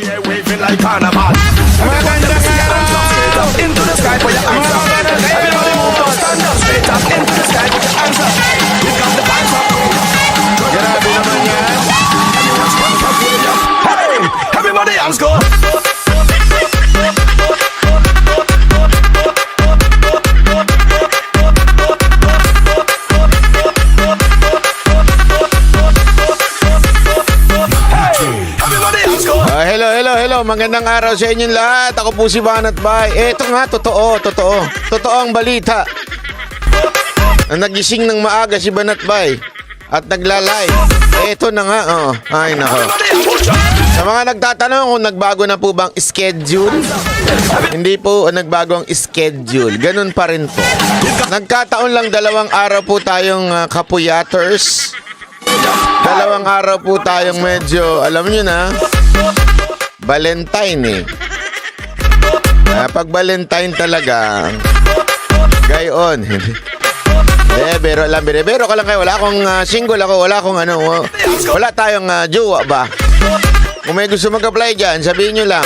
like carnival. Magandang araw! Into the sky for your hands up. Everybody move up, stand up straight up. Into the sky for your hands up. We got the vibes up. Grabe naman yan. Everyone's hands up with you. Hey, everybody hands go. Everybody hands go. Hello. Magandang araw sa inyong lahat. Ako po si Banat Bay. Eto nga, totoo. Totoo ang balita. Nagising ng maaga si Banat Bay at nagla-live. Eto na nga, oh. Ay, nako. Sa mga nagtatanong kung nagbago na po bang schedule, hindi po nagbago ang schedule. Ganun pa rin po. Nagkataon lang 2 araw po tayong kapuyaters. 2 araw po tayong medyo, alam nyo na, Valentine pag Valentine talaga, gayon. Bero ka lang kayo. Wala akong single ako. Wala akong wala tayong jowa ba? Kung may gusto mag-apply dyan, sabihin nyo lang.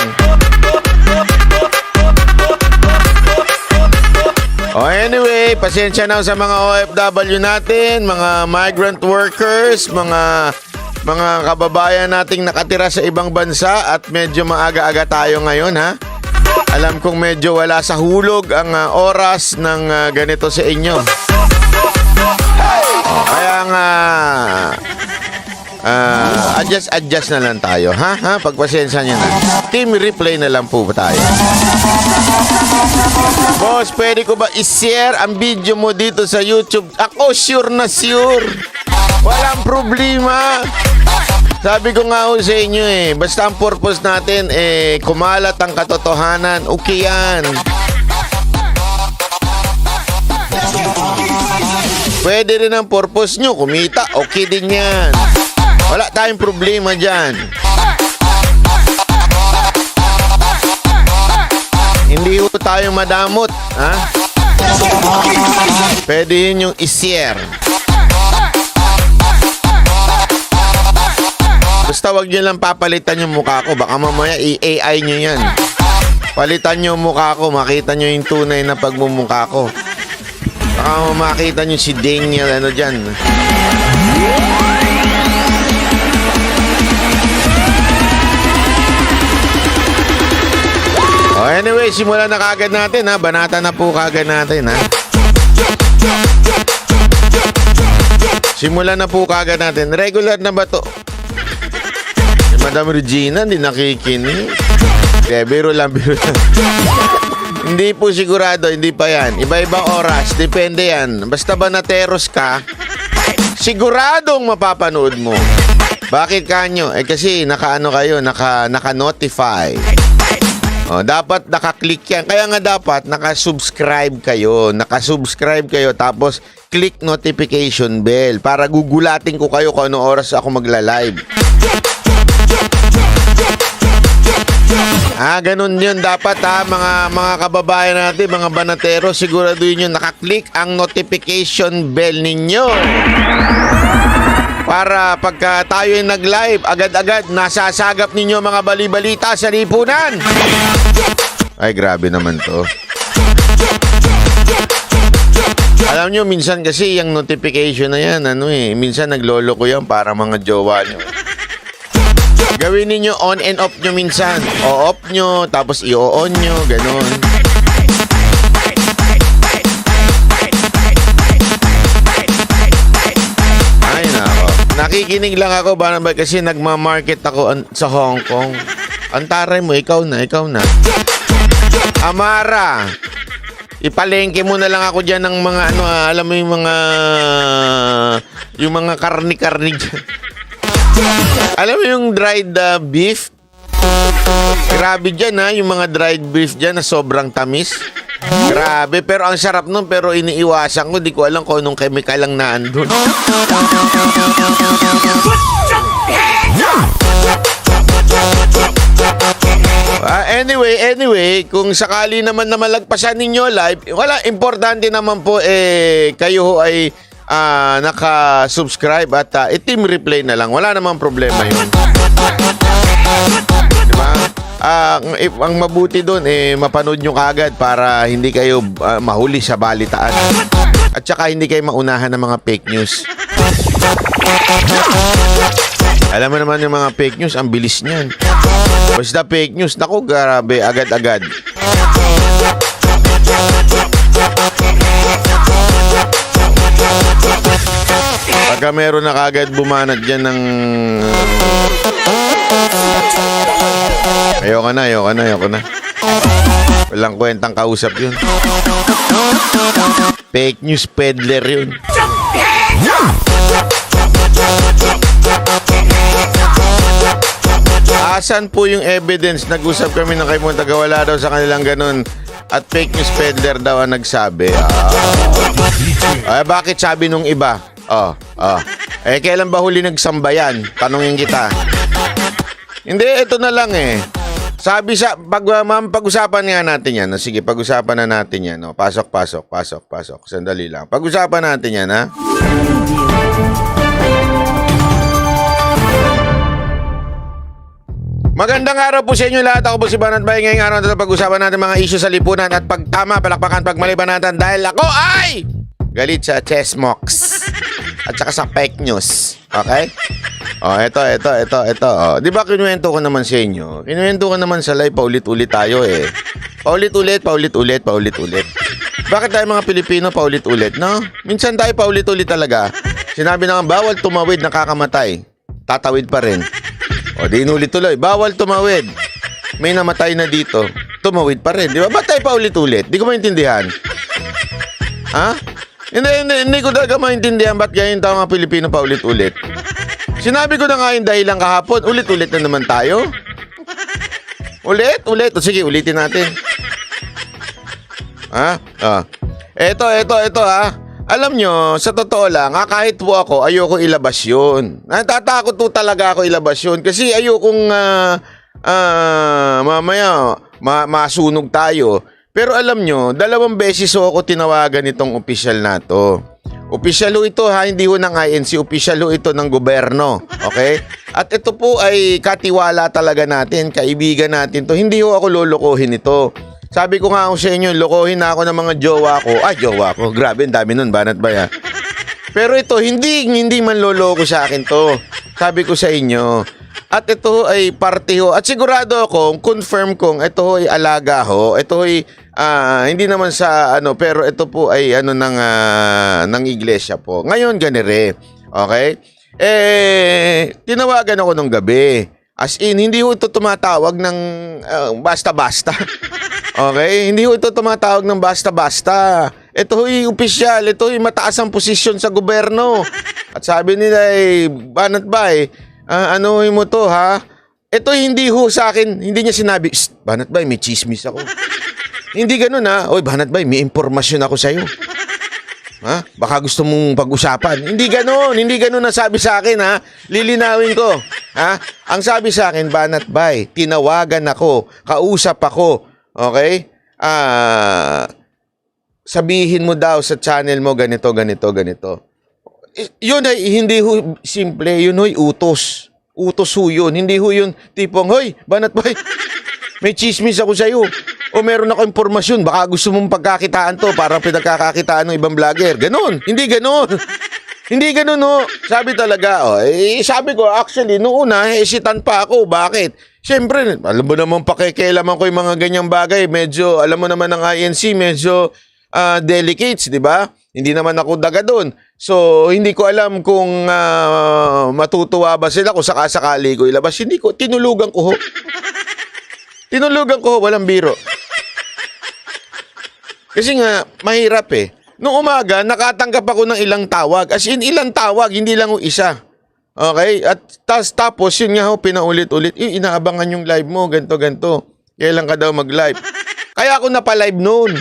Anyway, pasensya na sa mga OFW natin, mga migrant workers, mga kababayan nating nakatira sa ibang bansa at medyo maaga-aga tayo ngayon, ha? Alam kong medyo wala sa hulog ang oras ng ganito sa inyo. Kaya nga adjust na lang tayo, ha? Pagpasensya nyo na. Team replay na lang po tayo. Boss, pwede ko ba i-share ang video mo dito sa YouTube? Ako sure na sure. Walang problema. Sabi ko nga sa inyo basta ang purpose natin kumalat ang katotohanan. Okay yan. Pwede rin ang purpose nyo, kumita. Okay din yan. Wala tayong problema dyan. Hindi ko tayo madamot, ha? Pwede yun yung i-share. Basta wag nyo lang papalitan yung mukha ko. Baka mamaya i-AI nyo yan. Palitan nyo yung mukha ko. Makita nyo yung tunay na pagmumukha ko. Baka makita nyo si Daniel dyan. Anyway, simulan na kagad natin, ha. Banata na po kagad natin, ha. Simulan na po kagad natin. Regular na ba to? Madam Regina, hindi nakikinig. Kaya biro lang. Hindi po sigurado, hindi pa yan. Iba-ibang oras, depende yan. Basta ba nateros ka, siguradong mapapanood mo. Bakit kanyo? Kasi naka-ano kayo, naka-notify. Dapat naka-click yan. Kaya nga dapat naka-subscribe kayo. Naka-subscribe kayo tapos click notification bell para gugulatin ko kayo kung anong oras ako magla-live. Ganun yun dapat, ha, mga kababayan natin, mga banatero, siguraduhin nyo nakaklik ang notification bell ninyo. Para pagka tayo yung nag-live, agad-agad nasasagap ninyo mga bali-balita sa lipunan. Ay, grabe naman to. Alam nyo, minsan kasi yung notification na yan, minsan naglolo ko yan para mga jowa nyo. Gawin niyo on and off nyo minsan. O-off nyo, tapos i-on nyo, ganun. Ay, nako. Nakikinig lang ako ba kasi nagmamarket ako sa Hong Kong. Antaray mo, ikaw na. Amara, ipalengke mo na lang ako dyan ng mga alam mo yung mga karni-karni dyan. Alam mo yung dried beef? Grabe dyan, yung mga dried beef dyan na sobrang tamis. Grabe, pero ang sarap nun, pero iniiwasan ko. Di ko alam kung anong chemical lang naandun. Anyway, kung sakali naman na malagpasan ninyo live, wala, importante naman po kayo ay naka-subscribe at team replay na lang. Wala namang problema yun. Di ba? Ang mabuti doon, mapanood nyo kagad para hindi kayo mahuli sa balitaan. At saka hindi kayo maunahan ng mga fake news. Alam mo naman yung mga fake news, ang bilis niyan. Basta fake news, naku, grabe, agad-agad. Pagka meron na kagad bumanat dyan ng... Ayoko na. Walang kwentang kausap yun. Fake news peddler yun. Asan po yung evidence? Nag-usap kami ng kay Montaga, wala daw sa kanilang ganun. At fake news peddler daw ang nagsabi. Bakit sabi nung iba? Kailan ba huli nagsambayan? Tanungin kita. Hindi, ito na lang Sabi pag-usapan nga natin yan. Sige, pag-usapan na natin yan. Pasok. Sandali lang. Pag-usapan natin yan, ha? Magandang araw po sa inyo lahat. Ako po si Banat Bay. Ngayong araw na pag-usapan natin mga issue sa lipunan at pagtama, palakpakan, pagmalibanatan dahil ako ay galit sa chessmox at saka sa fake news. Okay? Ito. Di ba kinuwento ko naman sa inyo? Kinuwento ko naman sa live, paulit-ulit tayo Paulit-ulit. Bakit tayo mga Pilipino paulit-ulit, no? Minsan tayo paulit-ulit talaga. Sinabi na nga, bawal tumawid, nakakamatay. Tatawid pa rin. Di inulit tuloy. Bawal tumawid. May namatay na dito. Tumawid pa rin. Di ba? Ba't tayo paulit-ulit? Di ko maintindihan. Ha? Hindi ko talaga maintindihan ba't ganyan tayo mga Pilipino paulit-ulit. Sinabi ko na nga yung dahilan kahapon. Ulit-ulit na naman tayo. Ulit. Sige, ulitin natin. Ito, ha? Alam nyo, sa totoo lang, kahit po ako, ayoko ilabas yun. Natatakot po talaga ako ilabas yun. Kasi ayokong mamaya masunog tayo. Pero alam nyo, 2 beses ako tinawagan itong opisyal na to. Opisyal ho ito ha, hindi ho ng INC, opisyal ho ito ng gobyerno. Okay? At ito po ay katiwala talaga natin, kaibigan natin to. Hindi ho ako lolokohin ito. Sabi ko nga ako sa inyo, lokohin na ako ng mga jowa ko. Jowa ko. Grabe, ang dami nun. Banat ba ya? Pero ito, hindi man loloko sa akin to. Sabi ko sa inyo. At ito ay parte ho. At sigurado akong, confirm kong, ito ho ay alaga ho. Ito ay, hindi naman sa, pero ito po ay, ng iglesia po. Ngayon, ganire. Okay? Tinawagan ako nung gabi. As in, hindi ho ito tumatawag ng basta-basta. Okay? Hindi ho ito tumatawag ng basta-basta. Ito ho'y opisyal. Ito ho'y mataas ang posisyon sa gobyerno. At sabi nila Banat Bay, ano mo to ha? Ito hindi ho sa akin. Hindi niya sinabi, Banat Bay, may chismis ako. Hindi ganun ha. Oy, Banat Bay, may impormasyon ako sa'yo. Ha? Baka gusto mong pag-usapan. Hindi ganun ang sabi sa akin ha. Lilinawin ko. Ha? Ang sabi sa akin, Banat Bay, tinawagan ako, kausap ako. Okay? Sabihin mo daw sa channel mo ganito. Yun ay hindi ho simple, yun ho'y utos. Utos ho yun. Hindi ho yun tipong, hoy, Banat Bay, may chismis ako sa'yo. O meron ako impormasyon, baka gusto mong pagkakitaan to para pinagkakakitaan ng ibang vlogger. Ganon. Hindi ganon. Hindi ganun ho. Sabi talaga, sabi ko, actually, noong una, hesitant pa ako. Bakit? Siyempre, alam mo naman pakikialaman ko yung mga ganyang bagay. Medyo, alam mo naman ng INC, medyo delicates, di ba? Hindi naman ako daga doon. So, hindi ko alam kung matutuwa ba sila kung sakasakali ko ilabas. Hindi ko, tinulugan ko ho. Walang biro. Kasi nga, mahirap Noong umaga, nakatanggap ako ng ilang tawag. As in, ilang tawag, hindi lang isa. Okay? At tapos, yun nga pinaulit-ulit. Inaabangan yung live mo, ganto. Kailan ka daw mag-live? Kaya ako napalive noon.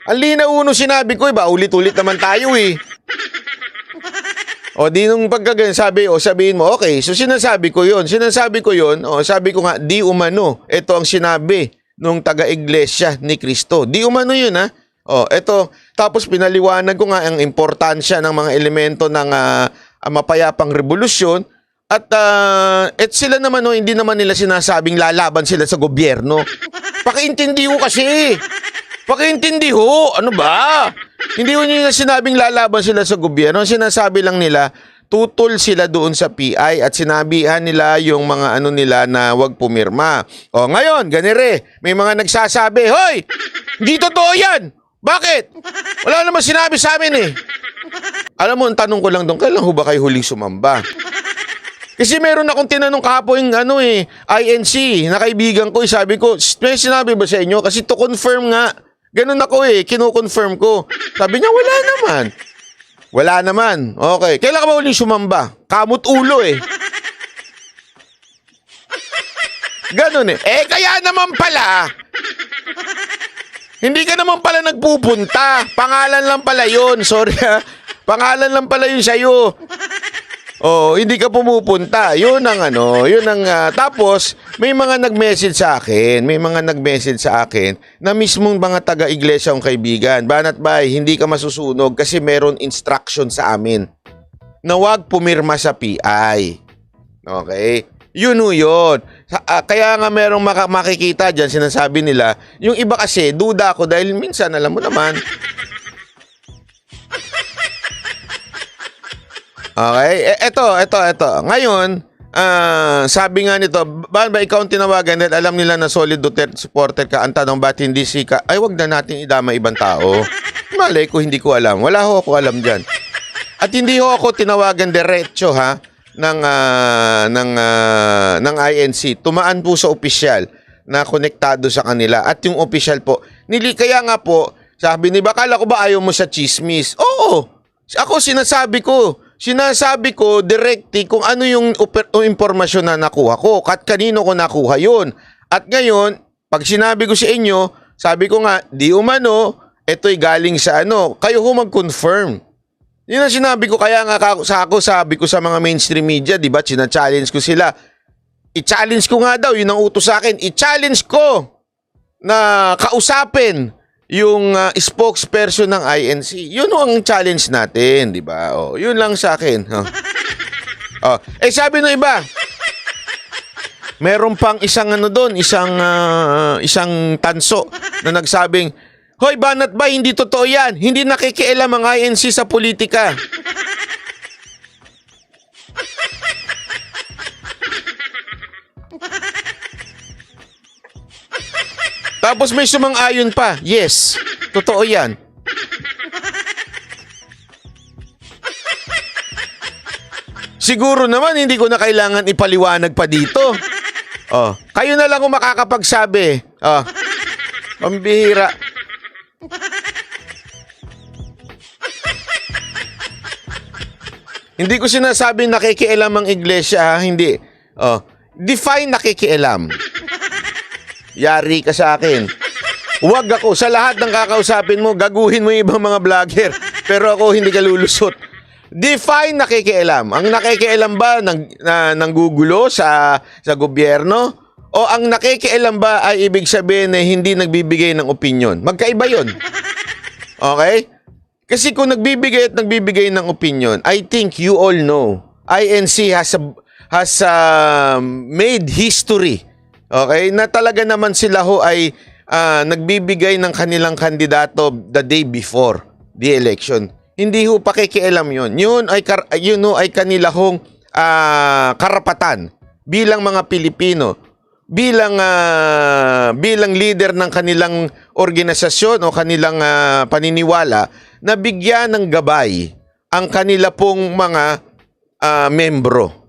Ang linaw sinabi ko, ulit-ulit naman tayo di nung pagkaganyan, sabihin mo, okay, so sinasabi ko yun, sabi ko nga, di umano. Ito ang sinabi nung taga-iglesia ni Cristo. Di umano yun, ha? Ito, tapos pinaliwanag ko nga ang importansya ng mga elemento ng mapayapang revolusyon At sila naman, hindi naman nila sinasabing lalaban sila sa gobyerno. Pakiintindi ho kasi. Pakiintindi ho. Ano ba? Hindi ho nila sinabing lalaban sila sa gobyerno. Sinasabi lang nila, tutol sila doon sa PI at sinabihan nila yung mga ano nila na wag pumirma. O ngayon, ganire, may mga nagsasabi, hoy, hindi totoo yan. Bakit? Wala naman sinabi sa amin eh. Alam mo, ang tanong ko lang doon, kailan ho ba kayo huling sumamba? Kasi meron akong tinanong kahapon yung INC na kaibigan ko, sabi ko, may sinabi ba sa inyo? Kasi to confirm nga, ganun ako kino-confirm ko. Sabi niya, wala naman. Wala naman. Okay. Kailan ka ba huling sumamba? Kamot ulo Ganun kaya naman pala, hindi ka naman pala nagpupunta. Pangalan lang pala yun. Sorry Pangalan lang pala yun sa'yo. Hindi ka pumupunta. Yun ang tapos may mga nag-message sa akin. May mga nag-message sa akin na mismong mga taga-iglesia ang kaibigan. Banat bay, hindi ka masusunog kasi meron instruction sa amin na wag pumirma sa PI. Okay? Yun. Kaya nga merong makikita dyan, sinasabi nila, yung iba kasi, duda ako dahil minsan, alam mo naman. Okay? Eto. Ngayon, sabi nga nito, ba ikaw ang tinawagan dahil alam nila na solid Duterte supporter ka, ang tanong ba't hindi sika? Ay, wag na natin idama ibang tao. Malay ko, hindi ko alam. Wala ho ako alam dyan. At hindi ho ako tinawagan diretso ng INC. Tumaan po sa opisyal na konektado sa kanila. At yung opisyal po, kaya nga po, sabi ni bakala ko ba ayaw mo sa chismis? Oo. Ako sinasabi ko directly kung ano yung impormasyon na nakuha ko at kanino ko nakuha yun. At ngayon, pag sinabi ko sa inyo, sabi ko nga, di umano, ito'y galing sa kayo ho mag-confirm. Yun ang sinabi ko, kaya nga sabi ko sa mga mainstream media, di ba, challenge ko sila. I-challenge ko nga daw, yun ang utos sa akin, i-challenge ko na kausapin yung spokesperson ng INC. Yun ang challenge natin, di ba? Yun lang sa akin. Sabi ng iba, meron pang isang isang tanso na nagsabing, hoy, banat ba, hindi totoo yan. Hindi nakikialam ang INC sa politika. Tapos may sumang-ayon pa. Yes, totoo yan. Siguro naman hindi ko na kailangan ipaliwanag pa dito. Kayo na lang kung makakapagsabi. Pambihira. Hindi ko sinasabing nakikialam ang iglesia, hindi. Define nakikialam. Yari ka sa akin. Huwag ako. Sa lahat ng kakausapin mo, gaguhin mo yung ibang mga vlogger. Pero ako hindi ka lulusot. Define nakikialam. Ang nakikialam ba nanggugulo sa gobyerno? O ang nakikialam ba ay ibig sabihin na hindi nagbibigay ng opinion? Magkaiba yun. Okay? Kasi kung nagbibigay ng opinion, I think you all know, INC has made history. Okay? Na talaga naman sila ho ay nagbibigay ng kanilang kandidato the day before the election. Hindi ho pakikialam yun. Yun ay kanila hong karapatan bilang mga Pilipino, bilang leader ng kanilang organisasyon o kanilang paniniwala na bigyan ng gabay ang kanila pong mga membro.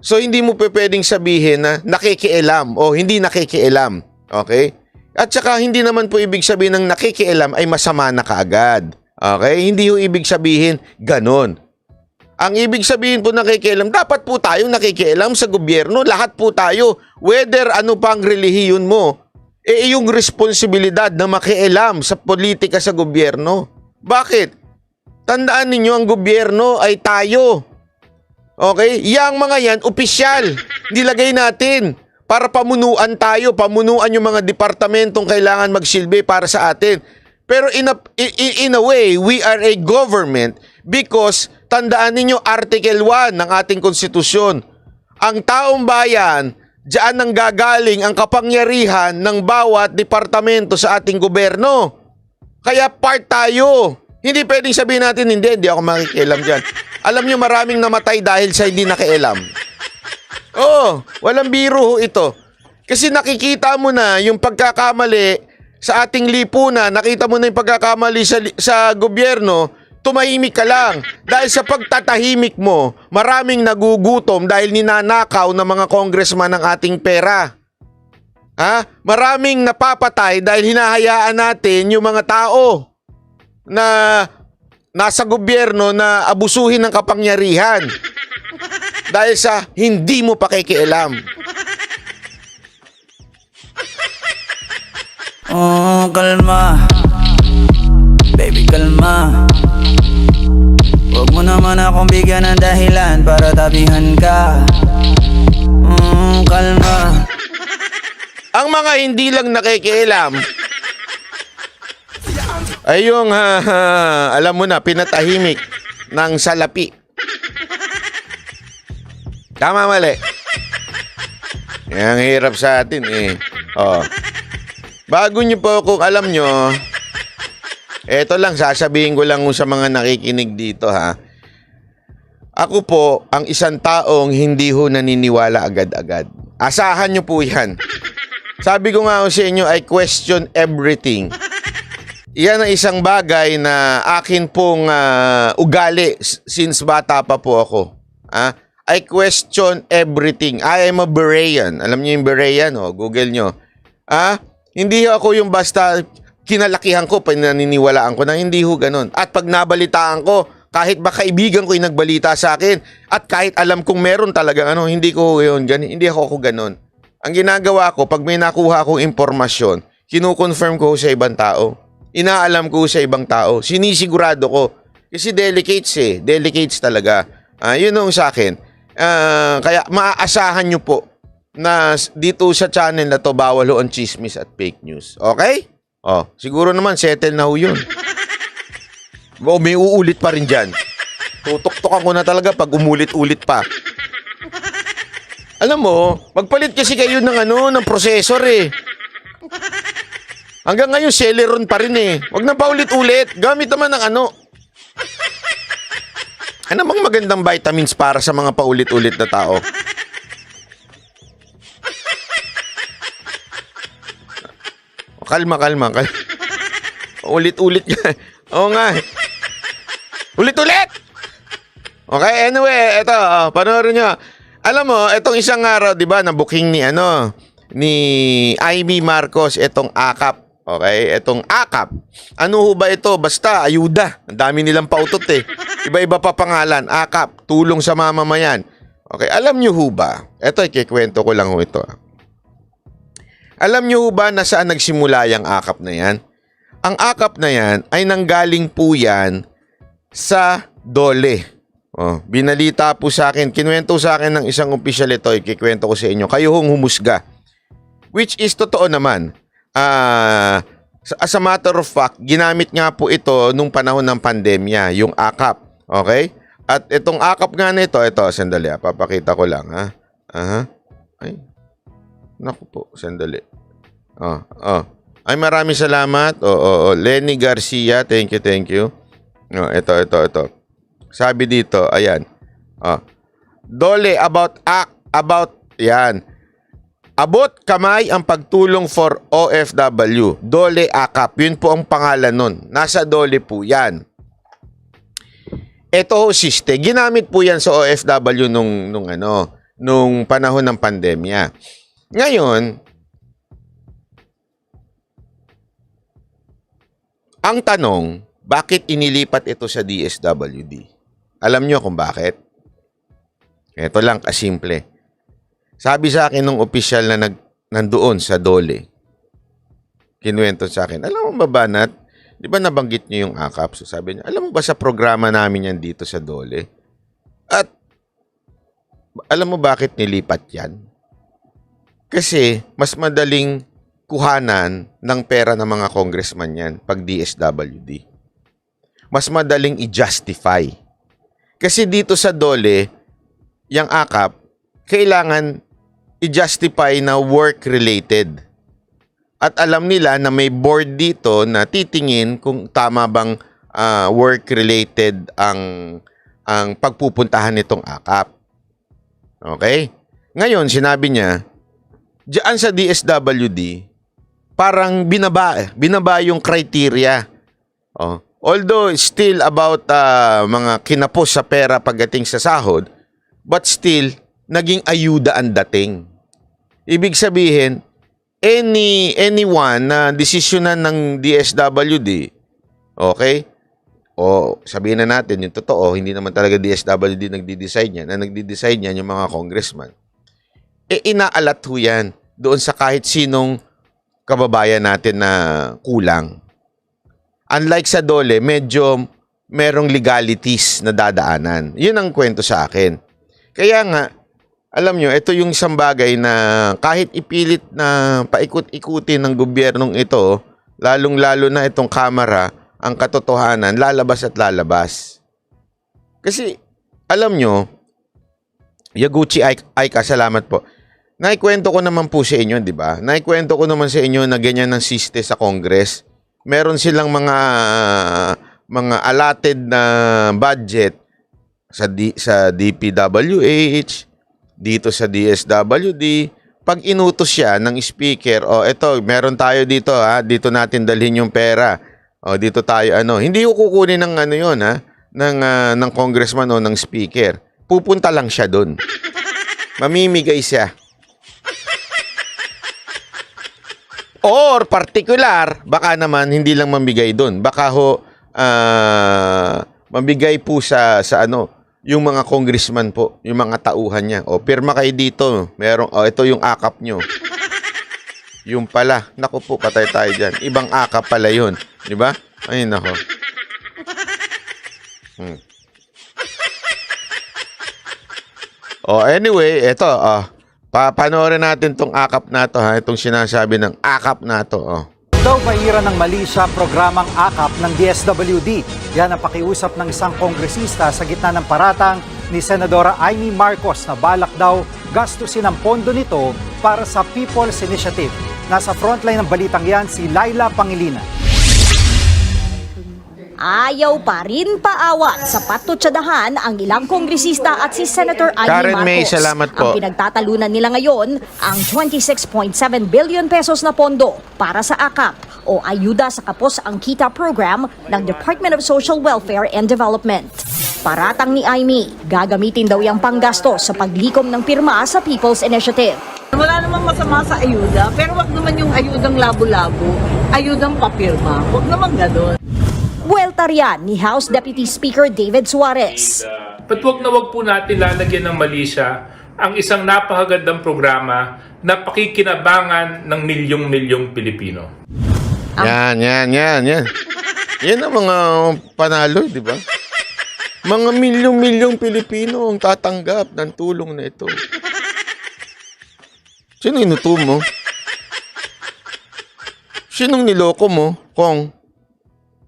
So, hindi mo pwedeng sabihin na nakikialam o hindi nakikialam. Okay? At saka, hindi naman po ibig sabihin ng nakikialam ay masama na kaagad. Okay? Hindi ho ibig sabihin ganon. Ang ibig sabihin po nakikialam, dapat po tayong nakikialam sa gobyerno. Lahat po tayo. Whether ano pang relihiyon mo, yung responsibilidad na makialam sa politika sa gobyerno. Bakit? Tandaan ninyo, ang gobyerno ay tayo. Okay? Yang mga yan, opisyal. Nilagay natin para pamunuan tayo. Pamunuan yung mga departamentong kailangan magsilbi para sa atin. Pero in a way, we are a government because tandaan ninyo Article 1 ng ating konstitusyon. ang taong bayan, diyan nang gagaling ang kapangyarihan ng bawat departamento sa ating gobyerno. Kaya part tayo. Hindi pwedeng sabihin natin, hindi ako makikialam dyan. Alam nyo, maraming namatay dahil sa hindi nakialam. Oo, walang biro ito. Kasi nakikita mo na yung pagkakamali sa ating lipunan, nakita mo na yung pagkakamali sa gobyerno, tumahimik ka lang. Dahil sa pagtatahimik mo, maraming nagugutom dahil ninanakaw ng mga congressman ng ating pera. Maraming napapatay dahil hinahayaan natin yung mga tao na nasa gobyerno na abusuhin ng kapangyarihan. Dahil sa hindi mo pakikialam. Oh, kalma. Baby, kalma. Huwag mo naman akong bigyan ng dahilan para tabihan ka. Kalma. Ang mga hindi lang nakikialam ay yung alam mo na, pinatahimik ng salapi. Tama, mali? Ang hirap sa atin eh. Bago nyo po kung alam nyo, eto lang, sasabihin ko lang sa mga nakikinig dito ha. Ako po ang isang taong hindi ho naniniwala agad-agad. Asahan nyo po yan. Sabi ko nga sa inyo, I question everything. Iyan ang isang bagay na akin pong ugali since bata pa po ako. I question everything. I am a Berean. Alam niyo yung Berean? Google nyo. Hindi ako yung basta kinalakihan ko, pinaniniwalaan ko na hindi ho ganun. At pag nabalitaan ko, kahit ba kaibigan ko yung nagbalita sa akin, at kahit alam kong meron talaga, hindi ko yun, hindi ako ganun. Ang ginagawa ko, pag may nakuha akong impormasyon, kinukonfirm ko sa ibang tao. Inaalam ko sa ibang tao. Sinisigurado ko. Kasi delicates talaga. Yun ang sa akin. Kaya maaasahan nyo po na dito sa channel na to bawal ho ang chismis at fake news. Okay? Siguro naman settle na ho yun. May uulit pa rin dyan. Tutok-tokan ko na talaga pag umulit-ulit pa. Alam mo, magpalit kasi kayo ng processor eh. Hanggang ngayon Celeron pa rin eh. Wag na paulit-ulit. Gamit naman ng ano bang magandang vitamins para sa mga paulit-ulit na tao? Kalma. Ulit-ulit ka. Oo nga. Ulit-ulit! Okay, anyway, eto, panoorin nyo. Alam mo, etong isang araw, di ba, na booking ni Amy Marcos, etong AKAP. Okay, etong AKAP. Ano ho ba ito? Basta, ayuda. Ang dami nilang pautot eh. Iba-iba pa pangalan. AKAP, tulong sa mamamayan. Okay, alam nyo ho ba? Eto, ikikwento ko lang ho ito. Alam nyo ba na saan nagsimula yung AKAP na yan? Ang AKAP na yan ay nanggaling po yan sa DOLE. Binalita po sa akin, kinuwento sa akin ng isang opisyal ito, ikikwento ko sa inyo. Kayo hong humusga. Which is totoo naman. As a matter of fact, ginamit nga po ito nung panahon ng pandemya, yung AKAP. Okay? At itong AKAP nga na ito, sandali, papakita ko lang. Ay, naku po, sandali. Ay, maraming salamat. Lenny Garcia, thank you. Ito. Sabi dito, ayan. DOLE about yan. Abot kamay ang pagtulong for OFW. DOLE AKAP. Yun po ang pangalan nun. Nasa DOLE po yan. Ito siste. Ginamit po yan sa OFW nung panahon ng pandemya. Ngayon, ang tanong, bakit inilipat ito sa DSWD? Alam nyo kung bakit? Ito lang, kasimple. Sabi sa akin ng opisyal na nandoon sa DOLE, kinuwento sa akin, alam mo ba, Banat, di ba nabanggit nyo yung AKAP? So sabi niya, alam mo ba sa programa namin yan dito sa DOLE? At alam mo bakit nilipat yan? Kasi mas madaling kuhanan ng pera ng mga congressman yan pag DSWD. Mas madaling i-justify. Kasi dito sa DOLE, yung AKAP, kailangan i-justify na work-related. At alam nila na may board dito na titingin kung tama bang work-related ang pagpupuntahan nitong akap. Okay? Ngayon, sinabi niya, diyan sa DSWD, parang binaba yung criteria. Although still about mga kinapos sa pera pagdating sa sahod, but still, naging ayuda ang dating. Ibig sabihin, anyone na desisyonan ng DSWD, okay? O sabihin na natin, yung totoo, hindi naman talaga DSWD nagdi-decide niyan. Na nagdi-decide niyan yung mga congressman. Inaalat ho yan doon sa kahit sinong kababayan natin na kulang. Unlike sa DOLE, medyo merong legalities na dadaanan. Yun ang kwento sa akin. Kaya nga, alam nyo, ito yung isang bagay na kahit ipilit na paikot-ikutin ng gobyernong ito, lalong-lalo na itong kamera, ang katotohanan, lalabas at lalabas. Kasi, alam nyo, Yaguchi Aika, salamat po. Naikwento ko naman po sa inyo, di ba? Naikwento ko naman sa inyo na ganyan ang siste sa Congress. Meron silang mga allotted na budget sa DPWH, dito sa DSWD. Pag inutos siya ng speaker, eto, meron tayo dito, dito natin dalhin yung pera. Dito tayo, hindi ko kukunin ng yun, ng congressman o ng speaker. Pupunta lang siya doon. Mamimigay siya. Or particular, baka naman hindi lang mamigay doon. Baka mamigay po sa yung mga congressman po, yung mga tauhan niya. Pirma kayo dito. Ito yung akap nyo. Yung pala. Naku po, patay tayo dyan. Ibang akap pala yun. Di ba? Ay, nako. Anyway, ito, panoorin natin tong akap na to, itong sinasabi ng akap na to. Daw bahira ng mali sa programang akap ng DSWD. Yan ang pakiusap ng isang kongresista sa gitna ng paratang ni Senadora Amy Marcos na balak daw gastusin ang pondo nito para sa People's Initiative. Nasa frontline ng balitang yan si Laila Pangilinan. Ayaw pa rin paawat sa patutsadahan ang ilang kongresista at si Senator Amy Karen Marcos. May, salamat po. Ang pinagtatalunan nila ngayon ang 26.7 billion pesos na pondo para sa AKAP o Ayuda sa Kapos ang Kita program ng Department of Social Welfare and Development. Paratang ni Amy, gagamitin daw yung panggasto sa paglikom ng pirma sa People's Initiative. Wala namang masama sa ayuda, pero wag naman yung ayudang labo-labo, ayudang papirma. Wag naman ganun. Buwelta riyan ni House Deputy Speaker David Suarez. But wag po natin lalagyan ng mali siya ang isang napakagandang programa na pakikinabangan ng milyong-milyong Pilipino. Yan. Yan ang mga panalo, di ba? Mga milyong-milyong Pilipino ang tatanggap ng tulong na ito. Sino inuto mo? Sinong niloko mo, Kong?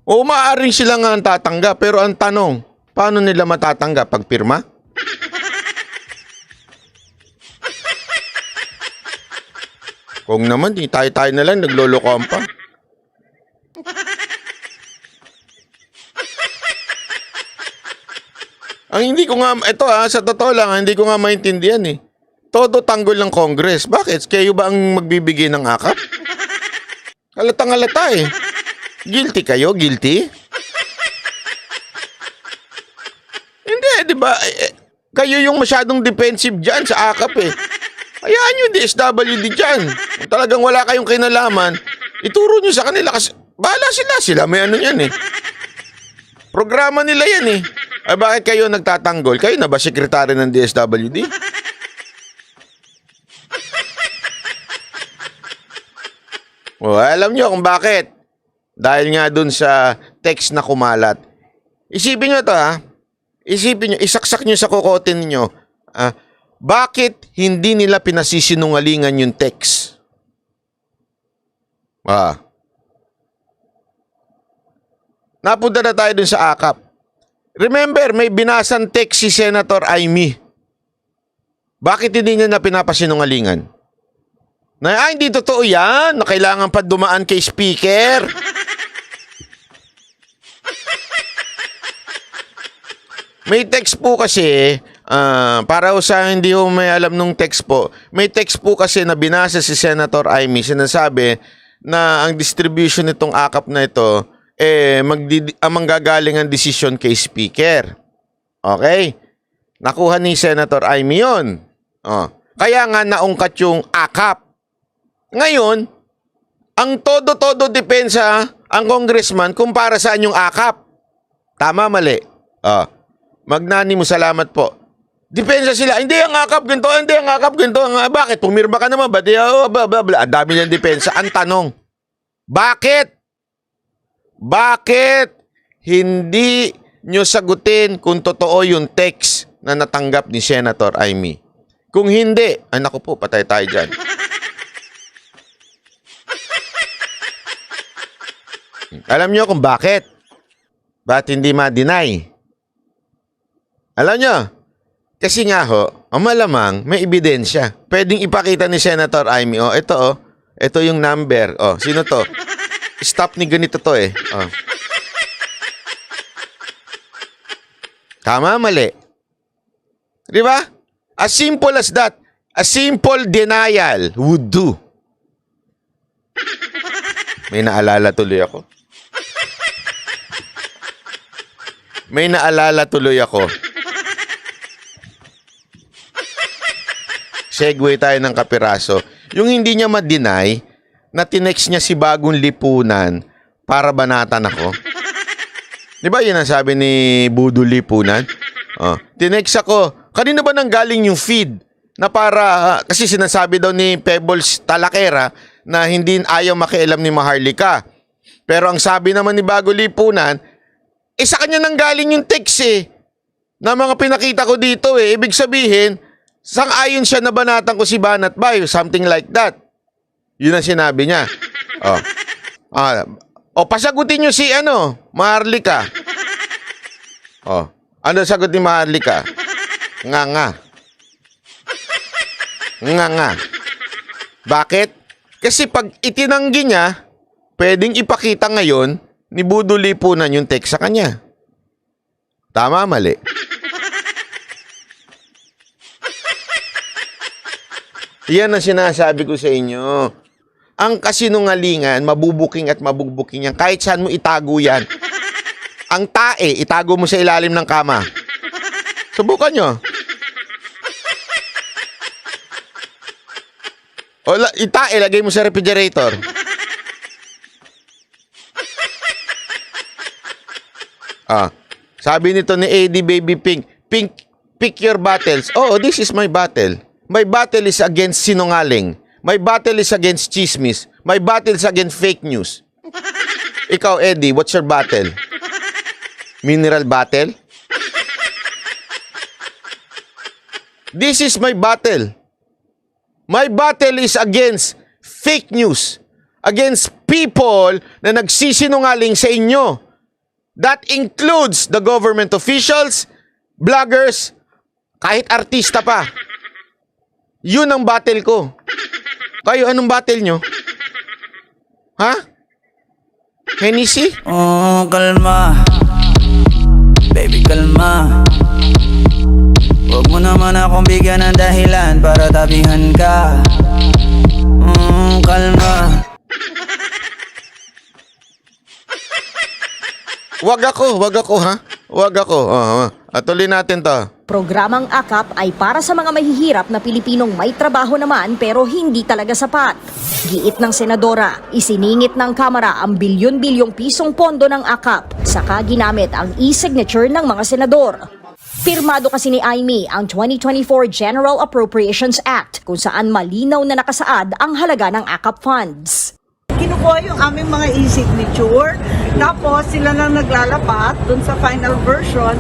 Maaaring sila nga ang tatanggap, pero ang tanong, paano nila matatanggap? Pag pirma? Kung naman, di tayo na lang, naglolokohan pa. Ang hindi ko nga, sa totoo lang, hindi ko nga maintindihan eh. Todo tanggol ng Congress. Bakit? Kayo ba ang magbibigay ng akap? Halatang-halata eh. Guilty kayo? Guilty? Hindi, di ba? Kayo yung masyadong defensive dyan sa akap eh. Hayaan nyo DSWD dyan. Kung talagang wala kayong kinalaman, ituro nyo sa kanila kasi bahala sila. May yan eh. Programa nila yan eh. Ay bakit kayo nagtatanggol? Kayo na ba sekretary ng DSWD? Alam nyo kung bakit. Dahil nga dun sa text na kumalat. Isipin nyo to Isipin nyo, isaksak nyo sa kokote ninyo. Bakit hindi nila pinasisinungalingan yung text? Napunta na tayo dun sa akap. Remember, may binasang text si Senator Amy. Bakit hindi niya na pinapasinungalingan? Na, hindi totoo yan. Na kailangan pa dumaan kay speaker. May text po kasi, para sa hindi ho may alam nung text po, may text po kasi na binasa si Senator Amy, sinasabi na ang distribution nitong akap na ito, manggagaling ang desisyon kay speaker. Okay? Nakuha ni Senator Amy yun. Kaya nga naungkat yung akap. Ngayon, ang todo-todo depensa ang congressman kung para saan yung akap. Tama, mali. Magnani mo, salamat po. Depensa sila. Hindi ang akap ganito, hindi ang akap ganito. Bakit? Pumirma ka naman ba? Ang dami niyang depensa. Ang tanong, bakit? Bakit hindi nyo sagutin kung totoo yung text na natanggap ni Senator Amy? Kung hindi, ay naku po, patay tayo dyan. Alam nyo kung bakit? Ba't hindi ma-deny? Alam nyo? Kasi nga ho, malamang may ebidensya. Pwedeng ipakita ni Senator Amy, ito yung number. Sino to? Stop ni ganito to eh. Tama, mali. Di ba? As simple as that. A simple denial would do. May naalala tuloy ako. Segue tayo ng kapiraso. Yung hindi niya ma-deny na tinext niya si Bagong Lipunan para banatan ako. Di ba yun ang sabi ni Budo Lipunan? Tinext ako. Kanina ba nanggaling yung feed? Na para, kasi sinasabi daw ni Pebbles Talakera na hindi ayaw makialam ni Maharlika. Pero ang sabi naman ni Bagong Lipunan, sa kanya nanggaling yung text na mga pinakita ko dito Ibig sabihin, sang-ayon siya na banatan ko si Banat Bay, something like that. Yun ang sinabi niya. Pasagutin niyo si Maharlika. Ano sagot ni Maharlika? Nga. Bakit? Kasi pag itinanggi niya, pwedeng ipakita ngayon ni Budo Lipunan yung text sa kanya. Tama, mali. Yan ang sinasabi ko sa inyo. Ang kasinungalingan, mabubuking at mabugbuking yan. Kahit saan mo itago yan. Ang tae, itago mo sa ilalim ng kama. Subukan nyo. Itae, lagay mo sa refrigerator. Sabi nito ni AD Baby Pink, pick your battles. This is my battle. My battle is against sinungaling. My battle is against chismis. My battle is against fake news. Ikaw, Eddie, what's your battle? Mineral battle? This is my battle. My battle is against fake news. Against people na nagsisinungaling sa inyo. That includes the government officials, bloggers, kahit artista pa. Yun ang battle ko. Kayo, anong battle nyo? Ha? Hennessy? Kalma. Baby, kalma. Huwag mo naman akong bigyan ng dahilan para tabihan ka. Kalma. Wag ako ha? Wag ako. Tuloy natin to. Programang AKAP ay para sa mga mahihirap na Pilipinong may trabaho naman pero hindi talaga sapat. Giit ng senadora, isiningit ng Kamara ang bilyon-bilyong pisong pondo ng AKAP, saka ginamit ang e-signature ng mga senador. Pirmado kasi ni Amy ang 2024 General Appropriations Act kung saan malinaw na nakasaad ang halaga ng AKAP funds. Kinukuha yung aming mga e-signature, tapos sila lang naglalapat dun sa final version,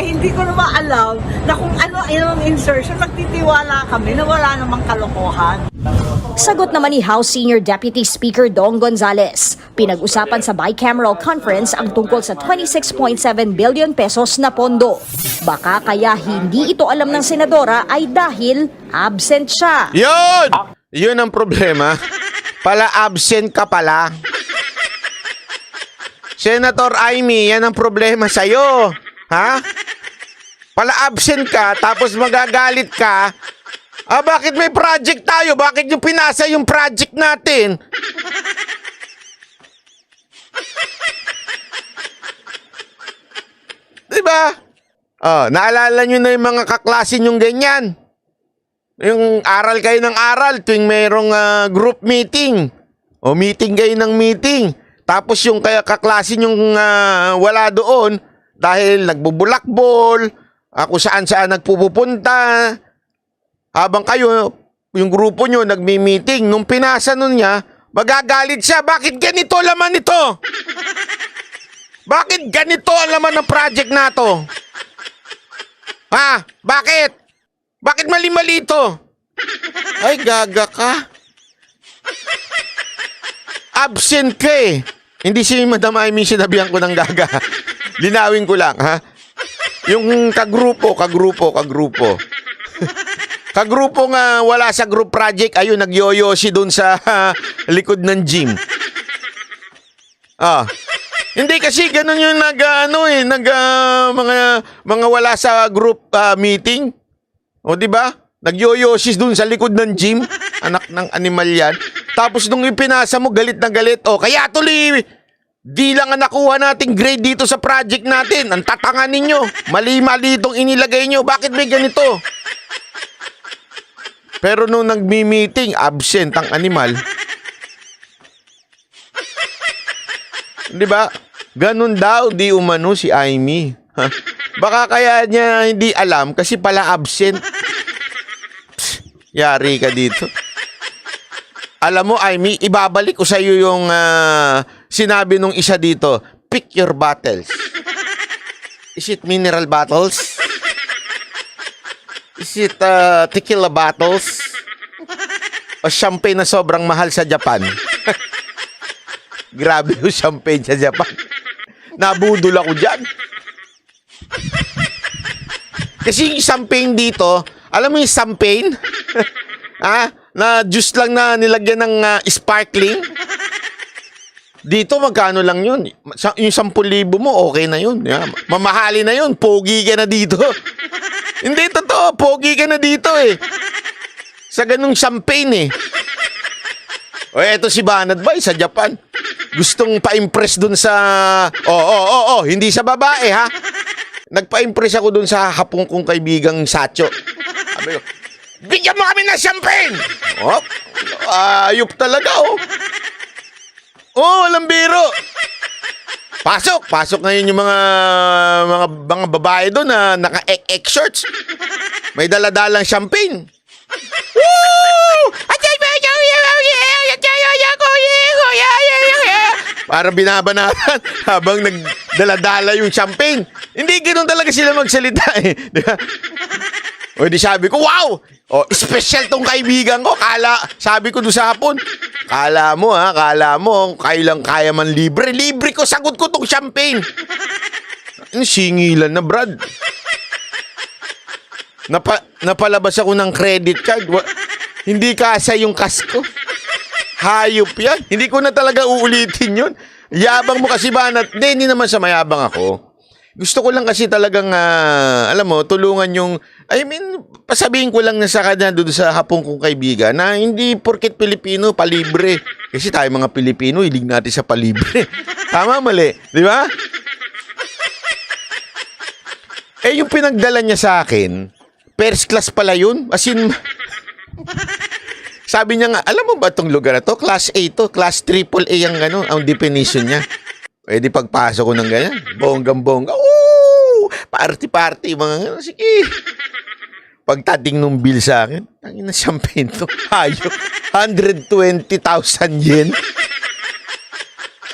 hindi hindi ko naman alam na kung ano ang insertion, magtitiwala kami na wala namang kalokohan. Sagot naman ni House Senior Deputy Speaker Dong Gonzales. Pinag-usapan sa bicameral conference ang tungkol sa 26.7 billion pesos na pondo. Baka kaya hindi ito alam ng senadora ay dahil absent siya. Yun! Yun ang problema. Pala absent ka pala. Senator Amy, yan ang problema sa'yo. Ha? Pala absent ka, tapos magagalit ka. Bakit may project tayo? Bakit yung pinasa yung project natin? Diba? Naalala nyo na yung mga kaklase nyong ganyan. Yung aral kayo ng aral tuwing mayroong group meeting. O meeting kayo ng meeting. Tapos yung kaya kaklase nyong wala doon dahil nagbubulakbol, kung saan-saan nagpupunta. Habang kayo, yung grupo nyo, nagmi-meeting, nung pinasa nun niya, magagalit siya. Bakit ganito laman ito? Bakit ganito ang laman ng project na to? Ha? Bakit? Bakit mali-mali ito? Ay, gaga ka. Absent ka eh. Hindi si Madam Amy sinabihan ko ng gaga. Linawin ko lang, ha? Yung kagrupo. Kagrupo nga wala sa group project, ayun, nagyoyosi doon sa likod ng gym. Hindi kasi ganun yung mga wala sa group meeting. O di ba? Nagyoyosi doon sa likod ng gym. Anak ng animal yan. Tapos nung ipinasa mo, galit na galit. Kaya tuloy, di lang ang nakuha nating grade dito sa project natin. Ang tatanga ninyo. Mali-mali itong inilagay nyo. Bakit may ganito? Pero nung nagmi-meeting, absent ang animal. Di ba? Ganun daw, di umano si Amy. Baka kaya niya hindi alam kasi pala absent. Yari ka dito. Alam mo, Amy, ibabalik ko sa iyo yung sinabi nung isa dito. Pick your battles. Is it mineral bottles? Is it tequila bottles? O champagne na sobrang mahal sa Japan? Grabe yung champagne sa Japan. Nabudol ako dyan. Kasi yung champagne dito, alam mo yung champagne? Na juice lang na nilagyan ng sparkling? Dito, magkano lang yun? Yung 10,000 mo, okay na yun. Mamahali na yun. Pogi ka na dito. Hindi, totoo. Pogi ka na dito eh. Sa ganung champagne eh. Eto si Banat Bay sa Japan. Gustong pa-impress dun sa... Hindi sa babae ha. Nagpa-impress ako dun sa hapong kong kaibigang Sacho. Sabi ko, bigyan mo kami ng champagne! Ayop talaga walang biro. Pasok ngayon yung mga babae doon na naka-ek shorts. May daladalang champagne. Woo! Para binabanatan habang nagdaladala yung champagne. Hindi ganoon talaga sila magsalita eh. Diba? O di sabi ko, wow! Special tong kaibigan ko. Sabi ko doon sa hapon, kala mo kailang kaya man libre. Libre ko, sagot ko tong champagne. Singilan na, Brad. Napalabas ako ng credit card. Hindi kasa yung cash ko. Hayop yan. Hindi ko na talaga uulitin yun. Yabang mo kasi Banat. Hindi naman sa mayabang ako. Gusto ko lang kasi talagang, alam mo, tulungan yung, pasabihin ko lang na sa kanya doon sa hapong kong kaibigan na hindi porket Pilipino, palibre. Kasi tayo mga Pilipino, hilig natin sa palibre. Tama, mali. Di ba? Yung pinagdala niya sa akin, first class pala yun. As in, sabi niya nga, alam mo ba itong lugar na to? Class A to, class AAA ang definition niya. Di pagpasok ko ng ganyan, bonggang-bongga, party-party, mga gano'n, sige. Pagtating nung bill sa akin, tangin na champagne to, hayo, 120,000 yen.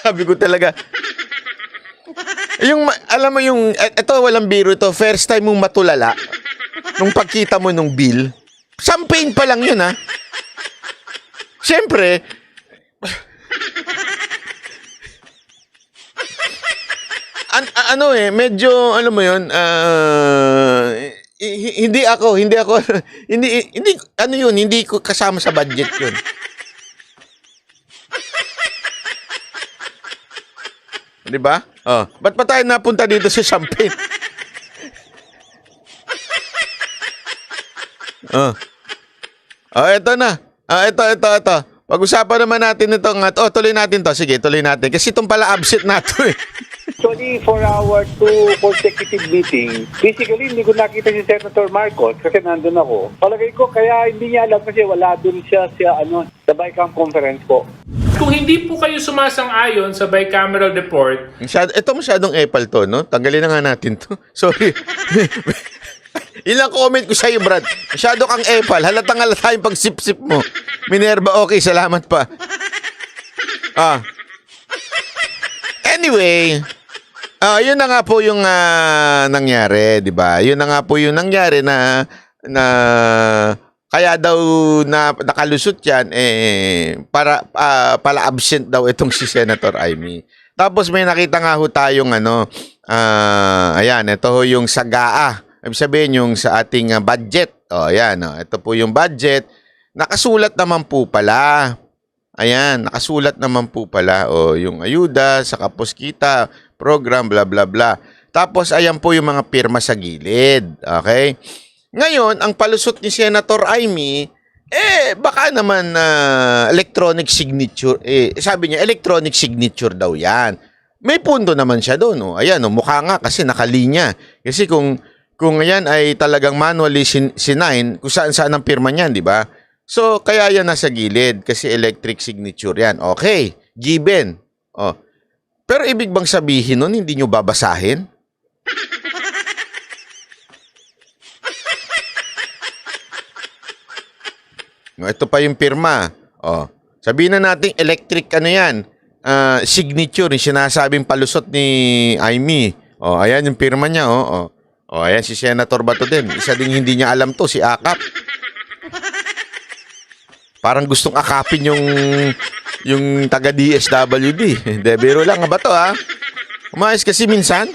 Sabi ko talaga, Alam mo yung, ito walang biro ito, first time mong matulala, nung pagkita mo nung bill, champagne pa lang yun, ha? Siyempre, medyo, alam mo yun, hindi ko kasama sa budget yun. Di ba? Oh, ba't pa tayo napunta dito sa champagne? Ito na. Ito. Pag-usapan naman natin ito. Tuloy natin to. Sige, tuloy natin. Kasi itong pala absent na to eh. Actually, for our 2 consecutive meetings, basically, hindi ko nakita si Senator Marcos kasi nandun ako. Palagay ko, kaya hindi niya alam kasi wala dun siya sa BICAM conference po. Kung hindi po kayo sumasang-ayon sa bicameral report, Ito masyadong epal to, no? Tanggalin na nga natin to. Sorry. Ilang comment ko sa'yo, Brad. Masyado kang epal. Halatang halata yung pag-sip-sip mo. Minerva, okay. Salamat pa. Anyway, yun na nga po yung nangyari, di ba? Yun na nga po yung nangyari na kaya daw na nakalusot yan, pala absent daw itong si Senator Amy. Tapos may nakita nga ho tayong ayan, ito ho yung sagaa. Ibig sabihin yung sa ating budget. Ayan, ito po yung budget. Nakasulat naman po pala. Ayan, nakasulat naman po pala. Yung ayuda sa kapuskita, program, bla bla bla. Tapos ayan po yung mga pirma sa gilid. Okay? Ngayon, ang palusot ni Senator Amy, baka naman electronic signature. Sabi niya, electronic signature daw yan. May punto naman siya doon. Ayan, mukha nga kasi nakalinya. Kasi kung ayan ay talagang manually sinign, kung saan-saan ang pirma niyan, di ba? So, kaya yan nasa gilid kasi electric signature yan. Okay, given. Pero ibig bang sabihin nun, hindi nyo babasahin? Ito pa yung pirma. Sabihin na natin electric yan. Signature, yung sinasabing palusot ni Amy. Ayan yung pirma niya. Ayan si Senator Bato din. Isa ding hindi niya alam to, si Akap. Parang gustong akapin yung taga DSWD. Hindi, biro lang ba to, ha? Umayos kasi minsan.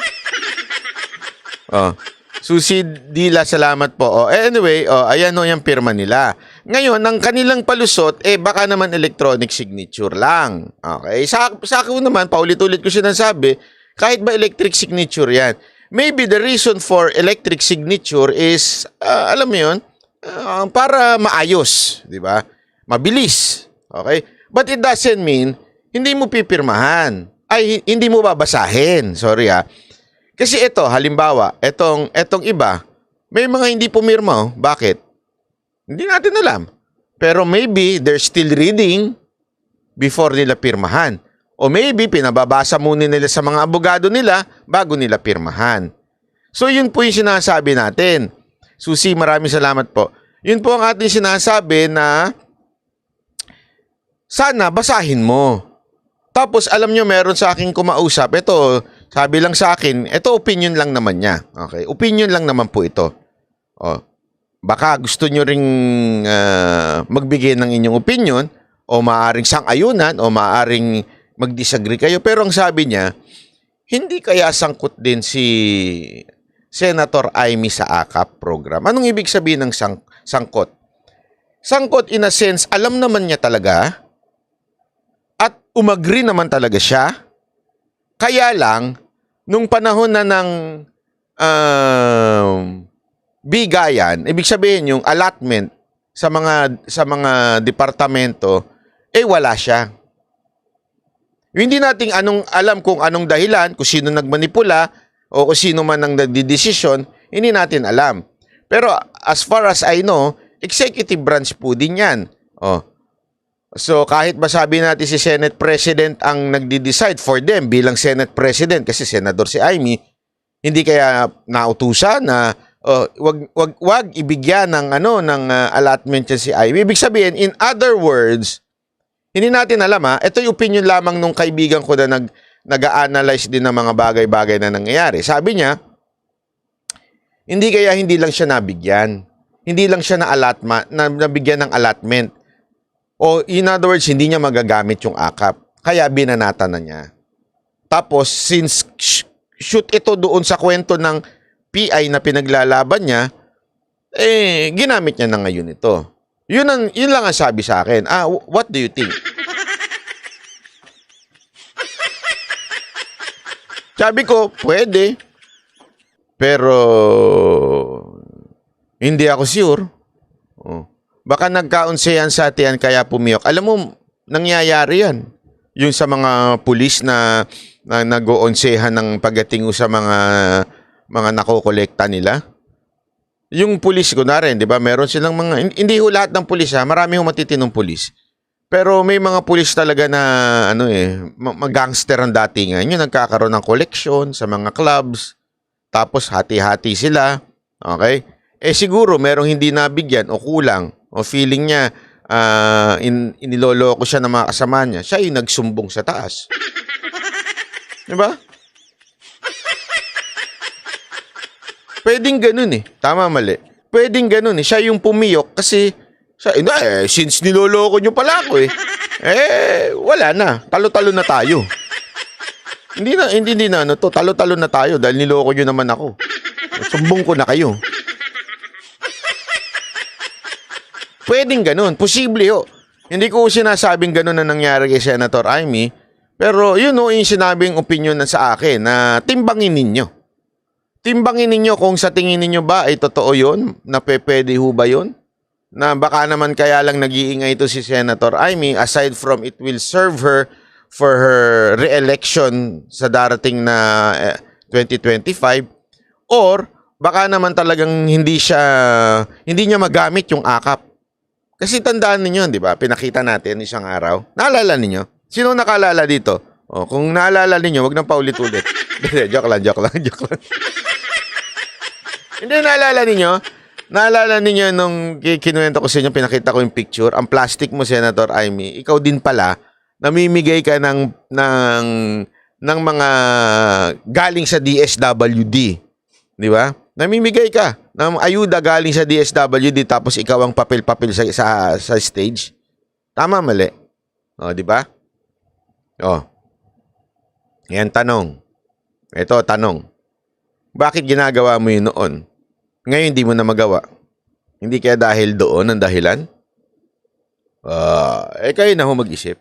Susi Dila, salamat po. Anyway, ayan yung pirma nila. Ngayon, ang kanilang palusot, baka naman electronic signature lang. Okay? Sa akin naman, paulit-ulit ko sinasabi, kahit ba electric signature yan, maybe the reason for electric signature is, alam mo yun, para maayos, di ba? Mabilis. Okay? But it doesn't mean, hindi mo pipirmahan. Ay, hindi mo babasahin. Sorry, ha. Kasi ito, halimbawa, etong iba, may mga hindi pumirma. Bakit? Hindi natin alam. Pero maybe they're still reading before nila pirmahan. O maybe pinababasa muna nila sa mga abogado nila bago nila pirmahan. So yun po yung sinasabi natin. Susi, maraming salamat po. Yun po ang ating sinasabi na sana basahin mo. Tapos alam nyo, meron sa akin kumausap. Ito, sabi lang sa akin, ito opinion lang naman niya. Okay? Opinion lang naman po ito. Baka gusto nyo ring magbigay ng inyong opinion o maaaring sang-ayunan o maaaring mag-disagree kayo. Pero ang sabi niya, hindi kaya sangkot din si Senator Amy sa AKAP program. Anong ibig sabihin ng sangkot? Sangkot in a sense, alam naman niya talaga at umagri naman talaga siya. Kaya lang, nung panahon na ng bigayan, ibig sabihin yung allotment sa mga departamento, wala siya. Hindi natin alam kung anong dahilan, kung sino nagmanipula o kung sino man ang nagdidesisyon, hindi natin alam. Pero as far as I know, executive branch po din yan. So kahit ba sabi natin si Senate President ang nagdi-decide for them bilang Senate President kasi Senador si Amy, hindi kaya nautusan na wag ibigyan ng allotment niya si Amy. Ibig sabihin, in other words, hindi natin alam ito yung opinion lamang nung kaibigan ko na nag-a-analyze din ng mga bagay-bagay na nangyayari. Sabi niya, hindi lang siya nabigyan. Hindi lang siya nabigyan ng allotment. O in other words, hindi niya magagamit yung AKAP. Kaya binanata na niya. Tapos, since shoot ito doon sa kwento ng PI na pinaglalaban niya, ginamit niya na ngayon ito. Yun lang ang sabi sa akin. What do you think? Sabi ko, pwede. Pero, hindi ako sure. Baka nagkaunsehan sa atin kaya pumiyok. Alam mo, nangyayari yan. Yung sa mga pulis na nag-oonsehan ng pagdating sa mga nakokolekta nila. Yung pulis ko na rin, di ba? Meron silang mga, hindi ho lahat ng pulis ha, marami ho matitinong pulis. Pero may mga pulis talaga na, mag-gangster ang datingan. Yung nagkakaroon ng koleksyon sa mga clubs. Tapos hati-hati sila. Okay? Siguro merong hindi nabigyan o kulang. O feeling niya, iniloloko siya ng mga kasama niya. Siya yung nagsumbong sa taas. Diba? Pwedeng ganun Tama, mali. Pwedeng ganun Siya yung pumiyok kasi, since niloloko nyo pala ako wala na. Talo-talo na tayo. Hindi na talo-talo na tayo dahil niloko nyo naman ako. Sumbong ko na kayo. Pwedeng ganun. Posible ho. Hindi ko sinasabing ganun na nangyari kay Senator Amy. Pero yun yung sinabing opinion na sa akin na timbangin ninyo. Timbangin ninyo kung sa tingin ninyo ba ay totoo yun? Na pwede ho ba yun? Na baka naman kaya lang nag-iingay ito si Senator Amy aside from it will serve her for her re-election sa darating na 2025 or baka naman talagang hindi niya magamit yung AKAP. Kasi tandaan ninyo, di ba? Pinakita natin isang araw. Naalala ninyo? Sino nakalala dito? Kung naalala ninyo, wag nang paulit-ulit. joke lang. Hindi naalala ninyo? Naalala ninyo nung kinuwento ko sa inyo, pinakita ko yung picture, ang plastic mo, Senator Amy, ikaw din pala, namimigay ka ng mga galing sa DSWD. Di ba? Namimigay ka ng ayuda galing sa DSWD tapos ikaw ang papel-papel sa stage. Tama, mali? Di ba? Yan tanong. Ito, tanong. Bakit ginagawa mo yun noon? Ngayon hindi mo na magawa. Hindi kaya dahil doon ang dahilan? Kayo na ho mag-isip.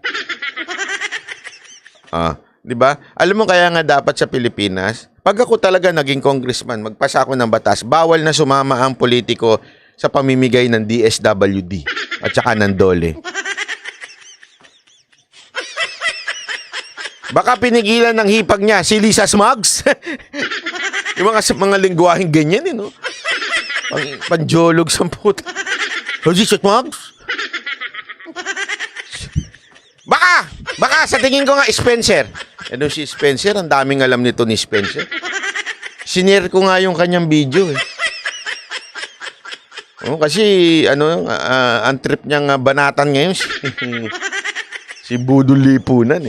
Di ba? Alam mo kaya nga dapat sa Pilipinas, pag ako talaga naging congressman, magpasa ako ng batas, bawal na sumama ang politiko sa pamimigay ng DSWD at saka ng DOLE. Baka pinigilan ng hipag niya si Lisa Smugs. Yung mga lingwaheng ganyan, no? Panjolog sa puta. Lisa Smugs? Baka sa tingin ko nga Spencer. Si Spencer, ang daming alam nito ni Spencer. Sinare ko nga yung kanyang video kasi ang trip niyang banatan ngayon si Budol Lipunan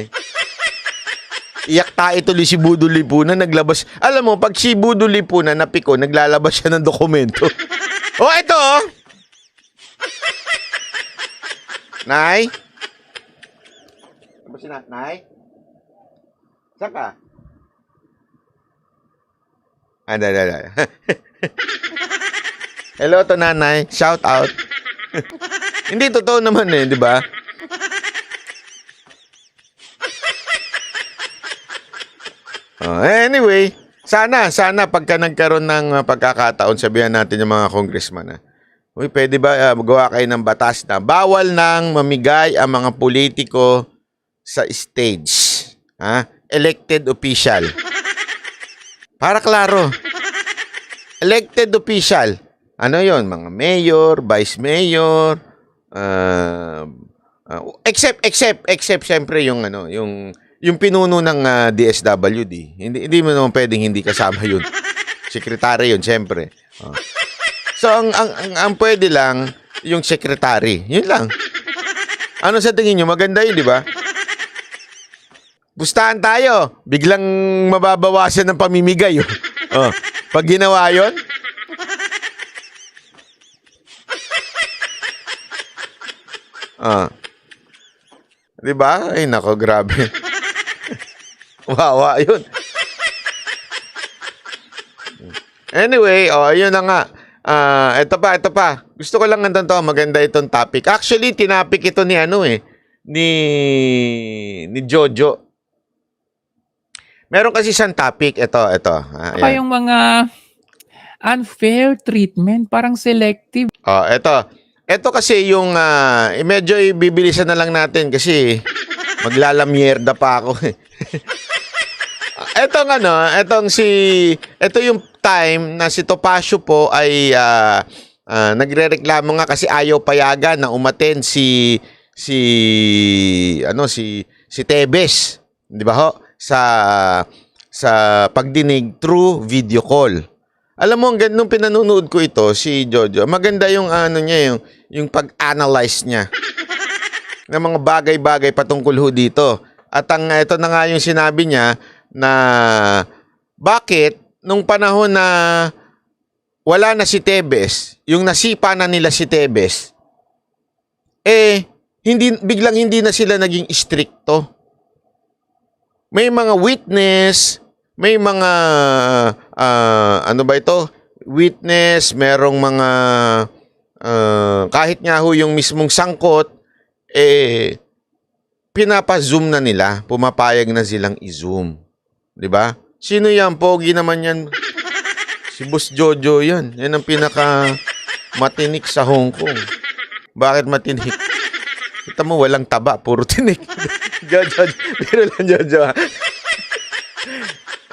Iyak tayo tuloy si Budol Lipunan, naglabas. Alam mo, pag si Budol Lipunan napiko, naglalabas siya ng dokumento. Ito Nay? Ano si Nay? Saan ka? Hello to nanay. Shout out. Hindi totoo naman di ba? Anyway, sana pagka nagkaroon ng pagkakataon, sabihan natin yung mga congressman pwede ba magawa kayo ng batas na bawal nang mamigay ang mga politiko sa stage? Elected official. Para klaro. Elected official. Ano yon? Mga mayor, vice mayor, except syempre yung yung pinuno ng DSWD. Hindi mo naman pwedeng hindi kasama yun. Sekretary yun, syempre. So ang pwede lang yung secretary. Yun lang. Ano sa tingin nyo? Maganda yun, di ba? pustahan tayo. Biglang mababawasan ng pamimigay. Oh. Oh. Pag ginawa yun, diba? Ay, nako, grabe. Wawa yun. Anyway, yun na nga. Ito pa. Gusto ko lang ganito to, maganda itong topic. Actually, tinapik ito ni ni Jojo. Meron kasi siyang topic. Ito. Saka yung mga unfair treatment, parang selective. Ito kasi yung medyo ibibilisan na lang natin kasi maglalamyerda pa ako. Ito yung time na si Topacio po ay nagrereklamo nga kasi ayaw payagan na umattend si Tebes, 'di ba ho? Sa pagdinig through video call. Alam mo, nung pinanonood ko ito, si Jojo, maganda yung yung pag-analyze niya ng mga bagay-bagay patungkol ho dito. At ito na nga yung sinabi niya na bakit nung panahon na wala na si Tebes, yung nasipa na nila si Tebes, biglang hindi na sila naging stricto. May mga witness, may mga witness, merong mga kahit nga ho yung mismong sangkot, pinapa-zoom na nila, pumapayag na silang i-zoom. 'Di ba? Sino yan? Pogi naman yan. Si Boss Jojo yan. Yan ang pinaka matinik sa Hong Kong. Bakit matinik? Kita mo, walang taba, puro tinik. Jojo, pero lang Jojo.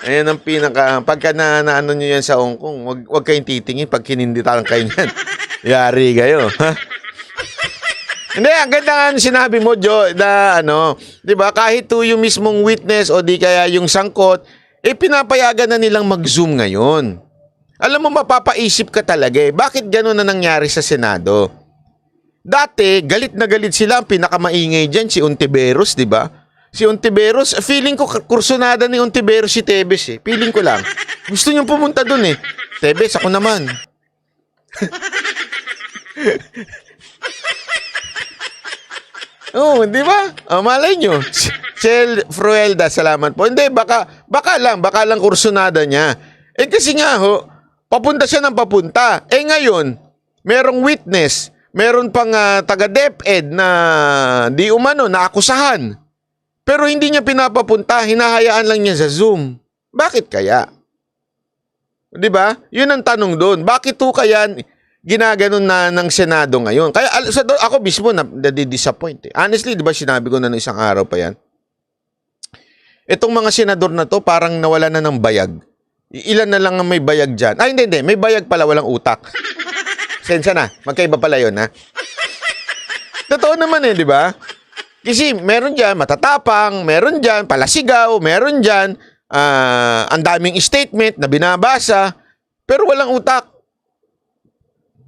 Ayan ang pinaka, pagka naano nyo yan sa Hong Kong, wag kayong titingin pag kininditan kayo yan. Yari kayo. Ha? Hindi, ang ganda nga sinabi mo, Jo, na di ba, kahit yung mismong witness o di kaya yung sangkot, pinapayagan na nilang mag-zoom ngayon. Alam mo, mapapaisip ka talaga bakit gano'n na nangyari sa Senado? Dati, galit na galit sila, ang pinakamaingay dyan, si Ontiveros, di ba? Si Ontiveros, feeling ko kursunada ni Ontiveros si Tebes Feeling ko lang. Gusto niyong pumunta dun Tebes, ako naman. Di ba? Malay nyo. Chel Fruelda, salamat po. Hindi, baka lang kursunada niya. Kasi nga papunta siya ng papunta. Ngayon, merong witness, meron pang taga DepEd na di umano, naakusahan. Pero hindi niya pinapapunta, hinahayaan lang niya sa Zoom. Bakit kaya? Di ba? Yun ang tanong doon. Bakit kaya ginaganon na ng Senado ngayon? Kaya ako mismo na-disappoint. Honestly, di ba sinabi ko na ng isang araw pa yan? Itong mga senador na to parang nawala na ng bayag. Ilan na lang ang may bayag dyan. Hindi. May bayag pala, walang utak. Sensya na. Magkaiba pala yun, ha? Totoo naman di ba? Kasi meron dyan matatapang, meron dyan palasigaw, meron dyan ang daming statement na binabasa, pero walang utak.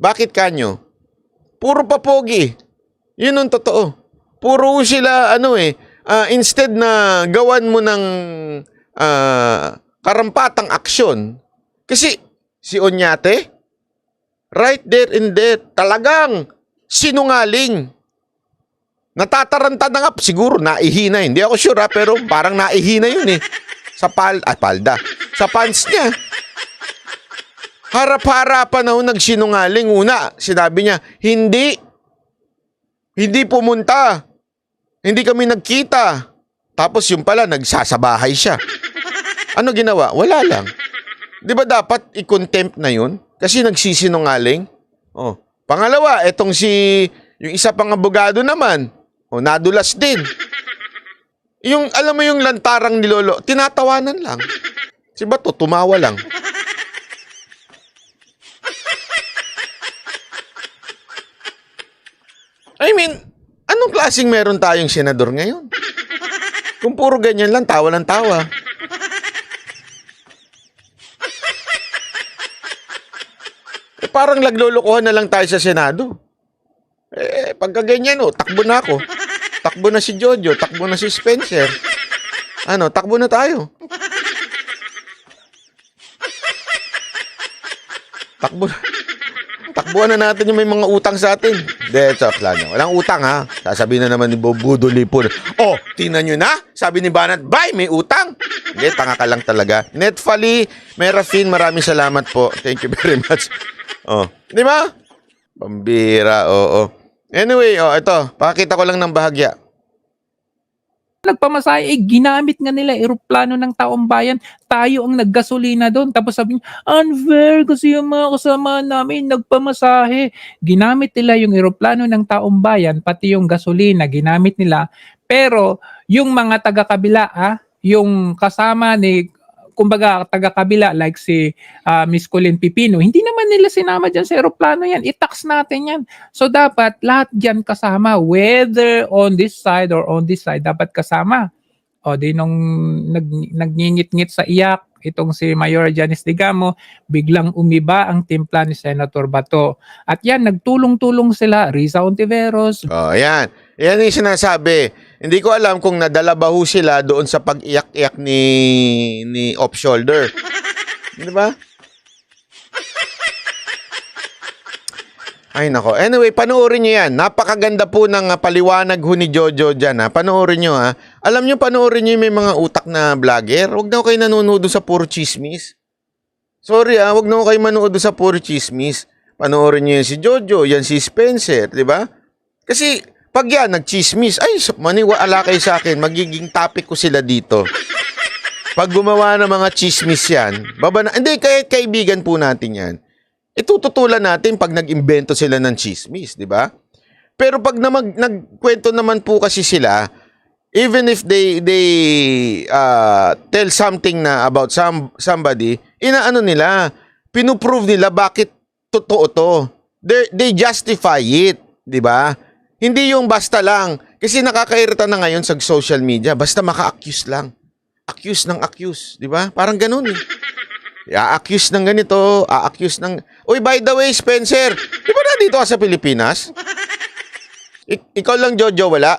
Bakit kanyo? Puro papogi. Yun ang totoo. Puro sila, instead na gawan mo ng karampatang aksyon, kasi si Oñate, right there and there, talagang sinungaling. Natataranta na nga, siguro naihina. Hindi ako sure pero parang naihina yun sa palda. Sa pants niya. Harap-harapan na nagsinungaling. Una, sinabi niya, hindi pumunta. Hindi kami nagkita. Tapos yung pala, nagsasabahay siya. Ano ginawa? Wala lang. Di ba dapat i-contempt na yun? Kasi nagsisinungaling. Pangalawa, yung isa pang abogado naman, nadulas din. Alam mo yung lantarang nilolo, tinatawanan lang. Si Bato, tumawa lang. I mean, anong klaseng meron tayong senador ngayon? Kung puro ganyan lang, tawa ng tawa. Parang naglolokohan na lang tayo sa Senado. Pagka ganyan, takbo na ako. Takbo na si Jojo, takbo na si Spencer. Ano, takbo na tayo. Takbuhan na natin yung may mga utang sa atin. De, chop lang. Walang utang ha. Sasabihin na naman ni Bobudo Lipon. Oh, tingnan nyo na. Sabi ni Banat, bye, may utang. Hindi, tanga ka lang talaga. Netfali, Merafin, maraming salamat po. Thank you very much. Oh, di ba? Pambira, oo. Anyway, oh, ito. Pakita ko lang ng bahagya. Nagpamasahe, ginamit nga nila eroplano ng taong bayan. Tayo ang naggasolina doon. Tapos sabi niya, unfair kasi yung mga kasama namin nagpamasahe. Ginamit nila yung eroplano ng taong bayan, pati yung gasolina, ginamit nila. Pero yung mga taga-kabila, yung kasama ni, kumbaga taga-kabila like si Miss Colleen Pipino, hindi naman nila sinama dyan sa eroplano yan. I-tax natin yan. So dapat lahat dyan kasama, whether on this side or on this side, dapat kasama. O di nung nagngingit-ngit sa iyak, itong si Mayor Janice Digamo, biglang umiba ang timpla ni Senator Bato. At yan, nagtulong-tulong sila, Riza Ontiveros. Oh, ayan. Yan yung sinasabi. Hindi ko alam kung nadala ba ho sila doon sa pag-iyak-iyak ni off shoulder. Di ba? Ay nako. Anyway, panoorin nyo yan. Napakaganda po ng paliwanag ho ni Jojo dyan. Panoorin nyo ha. Alam nyo, panoorin nyo yung may mga utak na vlogger. Huwag na kayo nanonood sa puro chismis. Sorry huwag na kayo manood sa puro chismis. Panoorin nyo yan si Jojo, yan si Spencer, di ba? Kasi pag yan, nagchismis, ay, maniwala kayo sa akin, magiging topic ko sila dito. Pag gumawa ng mga chismis yan, hindi, kahit kaibigan po natin yan. Itututulan natin pag nag-imbento sila ng chismis, di ba? Pero pag nagkwento naman po kasi sila, even if they tell something na about somebody, inaano nila, pinuprove nila bakit totoo to. They justify it, di ba? Hindi yung basta lang. Kasi nakakairita na ngayon sa social media. Basta maka-accuse lang. Accuse ng accuse. Di ba? Parang ganun eh. A-accuse ng ganito. A-accuse ng... Uy, by the way, Spencer. Di ba na dito ka sa Pilipinas? Ikaw lang, Jojo, wala?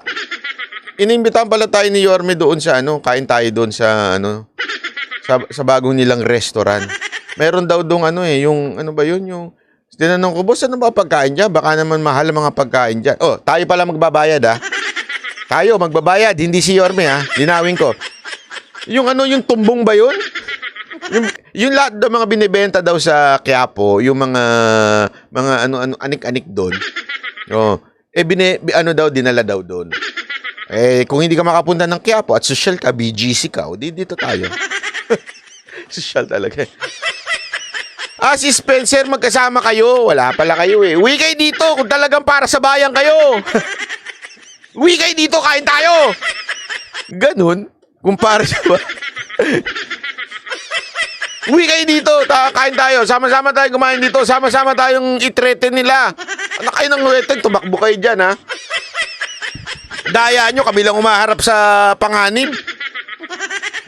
Inimbitahan pala tayo ni Yorme doon sa kain tayo doon sa sa bagong nilang restaurant. Meron daw doon yung ano ba yun, yung tinanong ko, boss, ano ba pagkain dyan? Baka naman mahal ang mga pagkain dyan. Oh, tayo pala magbabayad, Tayo, magbabayad. Hindi si Yorme, Linawin ko. Yung yung tumbong ba yun? Yung lahat ng mga binibenta daw sa Quiapo, yung mga anik-anik doon. Oh, dinala daw doon. Kung hindi ka makapunta ng Quiapo at social ka, BGC ka, dito tayo. Social talaga. Si Spencer, magkasama kayo. Wala pala kayo Uwi kayo dito kung talagang para sa bayan kayo. Uwi kayo dito, kain tayo. Ganun. Kung para sa bayan. Uwi kayo dito, kain tayo. Sama-sama tayo kumain dito. Sama-sama tayong i-threaten nila. Ano kayo ng threaten? Tumakbo kayo dyan, Daya nyo, kabilang umaharap sa panganib.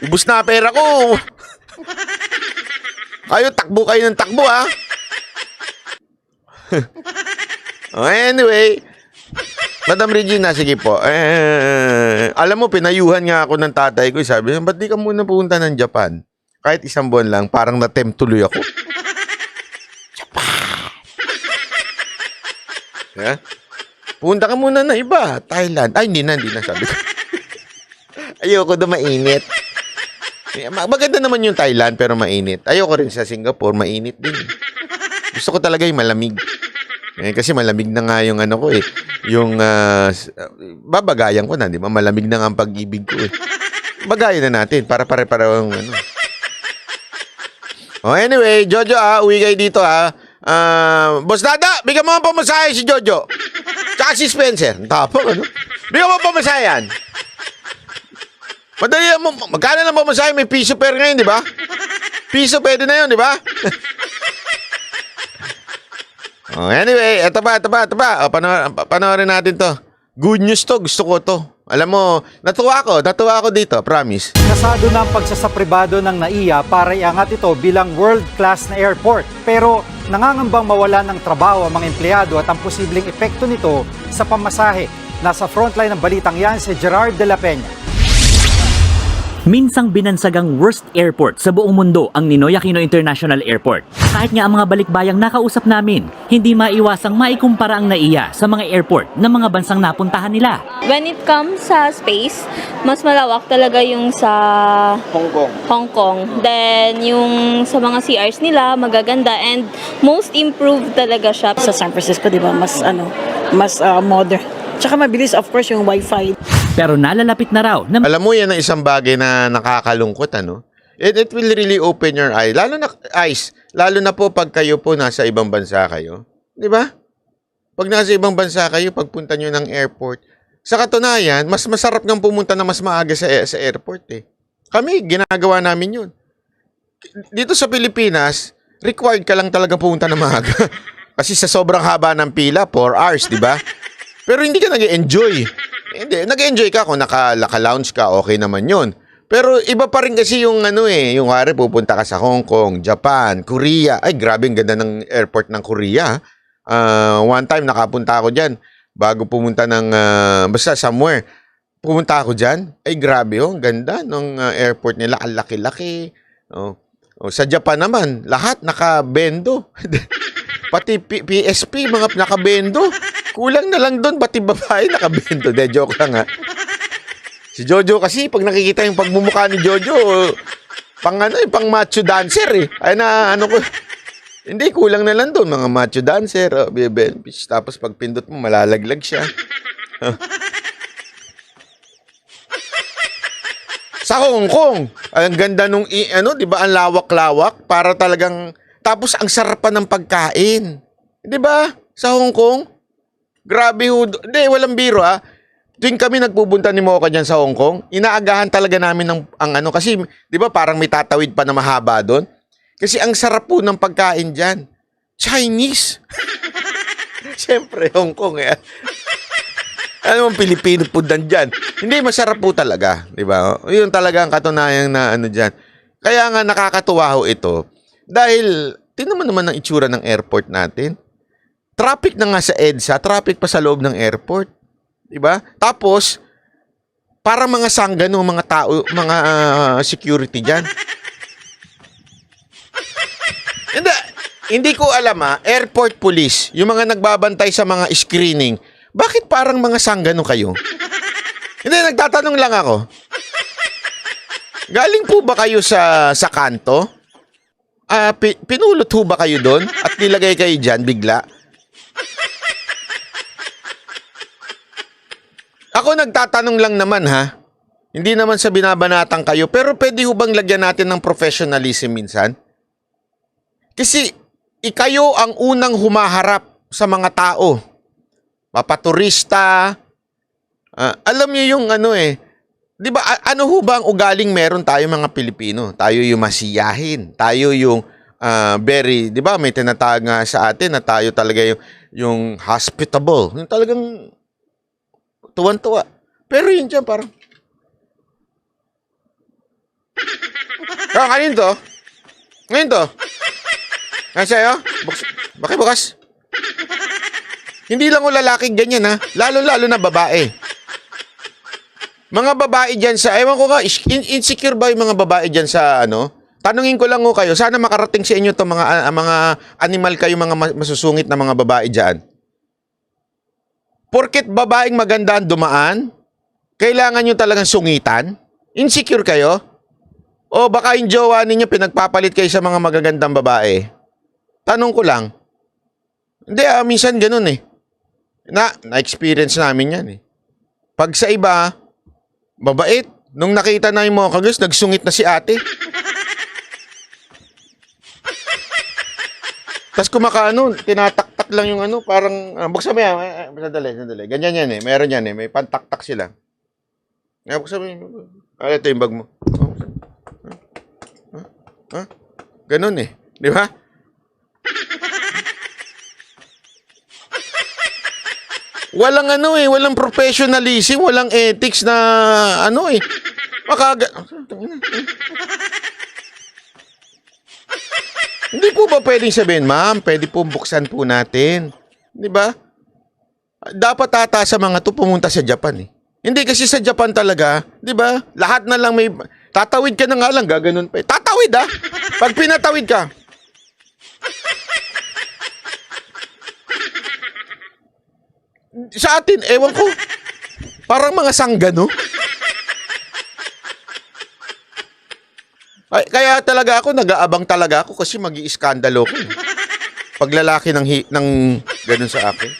Ubus na pera ko. Kayo, takbo kayo ng takbo, Anyway, Madam Regina, sige po. Alam mo, pinayuhan nga ako ng tatay ko. Sabi, ba't di ka muna pupunta ng Japan? Kahit isang buwan lang, parang na-tempt tuloy ako. Japan! Punta ka muna na iba. Thailand. Ay, hindi na, sabi ko. Ayoko doon mainit. Maganda naman yung Thailand, pero mainit. Ayoko rin sa Singapore, mainit din. Gusto ko talaga yung malamig. Kasi malamig na nga yung ko Yung, babagayan ko na, di ba? Malamig na nga ang pag-ibig ko Bagayan na natin, para pare-parehong anyway, Jojo, uwi kayo dito, Boss Dada, bigyan mo ang pamasahe si Jojo. Tsaka si Spencer. Tapos, bigyan mo ang pamasahe yan. Madali mo, magkano lang pamasahe? May piso per ngayon, di ba? Piso pwede na yun, di ba? Anyway, ito pa. Panoorin natin to. Good news to, gusto ko to. Alam mo, natuwa ako dito, promise. Kasado na ang pagsasapribado ng NAIA para iangat ito bilang world-class na airport. Pero nangangambang mawala ng trabaho ang mga empleyado at ang posibleng epekto nito sa pamasahe. Nasa frontline ng balitang yan si Gerard de la Peña. Minsang binansagang worst airport sa buong mundo ang Ninoy Aquino International Airport. Kahit nga ang mga balikbayang nakausap namin, hindi maiwasang maikumpara ang NAIA sa mga airport ng mga bansang napuntahan nila. When it comes sa space, mas malawak talaga yung sa Hong Kong. Then yung sa mga CRs nila magaganda and most improved talaga siya. Sa San Francisco, di ba, mas modern. Tsaka mabilis, of course, yung wifi. Pero nalalapit na raw na Alam mo, yan ang isang bagay na nakakalungkot, ano? It will really open your eyes. Lalo na po pag kayo po nasa ibang bansa kayo. Di ba? Pag nasa ibang bansa kayo, pagpunta nyo ng airport, sa katunayan, mas masarap ng pumunta na mas maaga sa airport eh. Kami, ginagawa namin yun. Dito sa Pilipinas, required ka lang talaga pumunta na maaga. Kasi sa sobrang haba ng pila, 4 hours, di ba? Pero hindi ka nag-enjoy. Hindi, nag-enjoy ka kung naka-lounge ka, okay naman yun. Pero iba pa rin kasi yung yung hari pupunta ka sa Hong Kong, Japan, Korea. Ay, grabe, ang ganda ng airport ng Korea. One time, nakapunta ako dyan. Bago pumunta ng, basta somewhere. Pumunta ako dyan. Ay, grabe, ang ganda ng airport nila. Ang laki-laki. Sa Japan naman, lahat nakabendo. Pati PSP, mga nakabendo. Kulang na lang doon, pati babae nakabendo. De, joke lang ha. Si Jojo kasi, pag nakikita yung pagmumukha ni Jojo, pang macho dancer eh. Ay na, ko, hindi, kulang na lang doon, mga macho dancer. Tapos pag pindot mo, malalaglag siya. Sa Hong Kong, ang ganda nung, di ba, ang lawak-lawak, para talagang, tapos ang sarap pa ng pagkain. Di ba? Sa Hong Kong? Grabe ho. Hindi, walang biro ha. Tuwing kami nagpupunta ni Mocha dyan sa Hong Kong, inaagahan talaga namin kasi, di ba parang may tatawid pa na mahaba doon? Kasi ang sarap po ng pagkain dyan. Chinese. Siyempre, Hong Kong eh. Ano ang Pilipino po dyan? Hindi, masarap po talaga. Di ba? Yun talaga ang katunayan na dyan. Kaya nga nakakatuwa ho ito. Dahil, tingnan mo naman ang itsura ng airport natin. Traffic na nga sa EDSA, traffic pa sa loob ng airport. Diba? Tapos, para mga sanggano, mga tao, mga security dyan. Hindi ko alam airport police, yung mga nagbabantay sa mga screening, bakit parang mga sanggano kayo? Hindi, nagtatanong lang ako. Galing po ba kayo sa kanto? Pinulot ho ba kayo doon? At nilagay kayo dyan bigla? Ako nagtatanong lang naman ha. Hindi naman sa binabanatang kayo, pero pwede ho bang lagyan natin ng professionalism minsan? Kasi ikayo ang unang humaharap sa mga tao. Papaturista. Alam niyo yung di ba ano ho ba ang ugaling meron tayo mga Pilipino? Tayo yung masiyahin. Tayo yung very, di ba may tinatawag nga sa atin na tayo talaga yung hospitable. Yung talagang tuwan-tuwa. Pero yun dyan parang kanin to? Ngayon to? Ngayon sa'yo? Bakit bukas? Hindi lang o lalaking ganyan ha. Lalo-lalo na babae. Mga babae dyan sa, ewan ko nga, insecure ba yung mga babae dyan sa Tanungin ko lang ho kayo, sana makarating sa inyo itong mga animal kayo, mga masusungit na mga babae dyan. Porket babaeng maganda ang dumaan, kailangan nyo talagang sungitan? Insecure kayo? O baka yung jowa ninyo pinagpapalit kayo sa mga magagandang babae? Tanong ko lang. Hindi, minsan ganun eh. Na-experience namin yan eh. Pag sa iba, babait. Nung nakita na yung mga kagos, nagsungit na si ate. Tapos tinataktak lang yung parang, buksan mo yan, sandali. Ganyan yan eh, meron yan eh, may pantaktak sila. Buksan mo yan, ito yung bag mo. Ganun eh, di ba? Walang walang professionalism, walang ethics na Hindi po ba pwedeng sabihin, ma'am, pwede po buksan po natin. Di ba? Dapat ata sa mga to pumunta sa Japan eh. Hindi kasi sa Japan talaga, 'di ba? Lahat na lang may tatawid ka na nga lang, gaganon pa. Tatawid ah. Pag pinatawid ka. Sa atin, ewan ko. Parang mga sanggano. Kaya talaga ako, nag-aabang talaga ako kasi mag-iiskandalo ko. Pag lalaki ng ganun sa akin.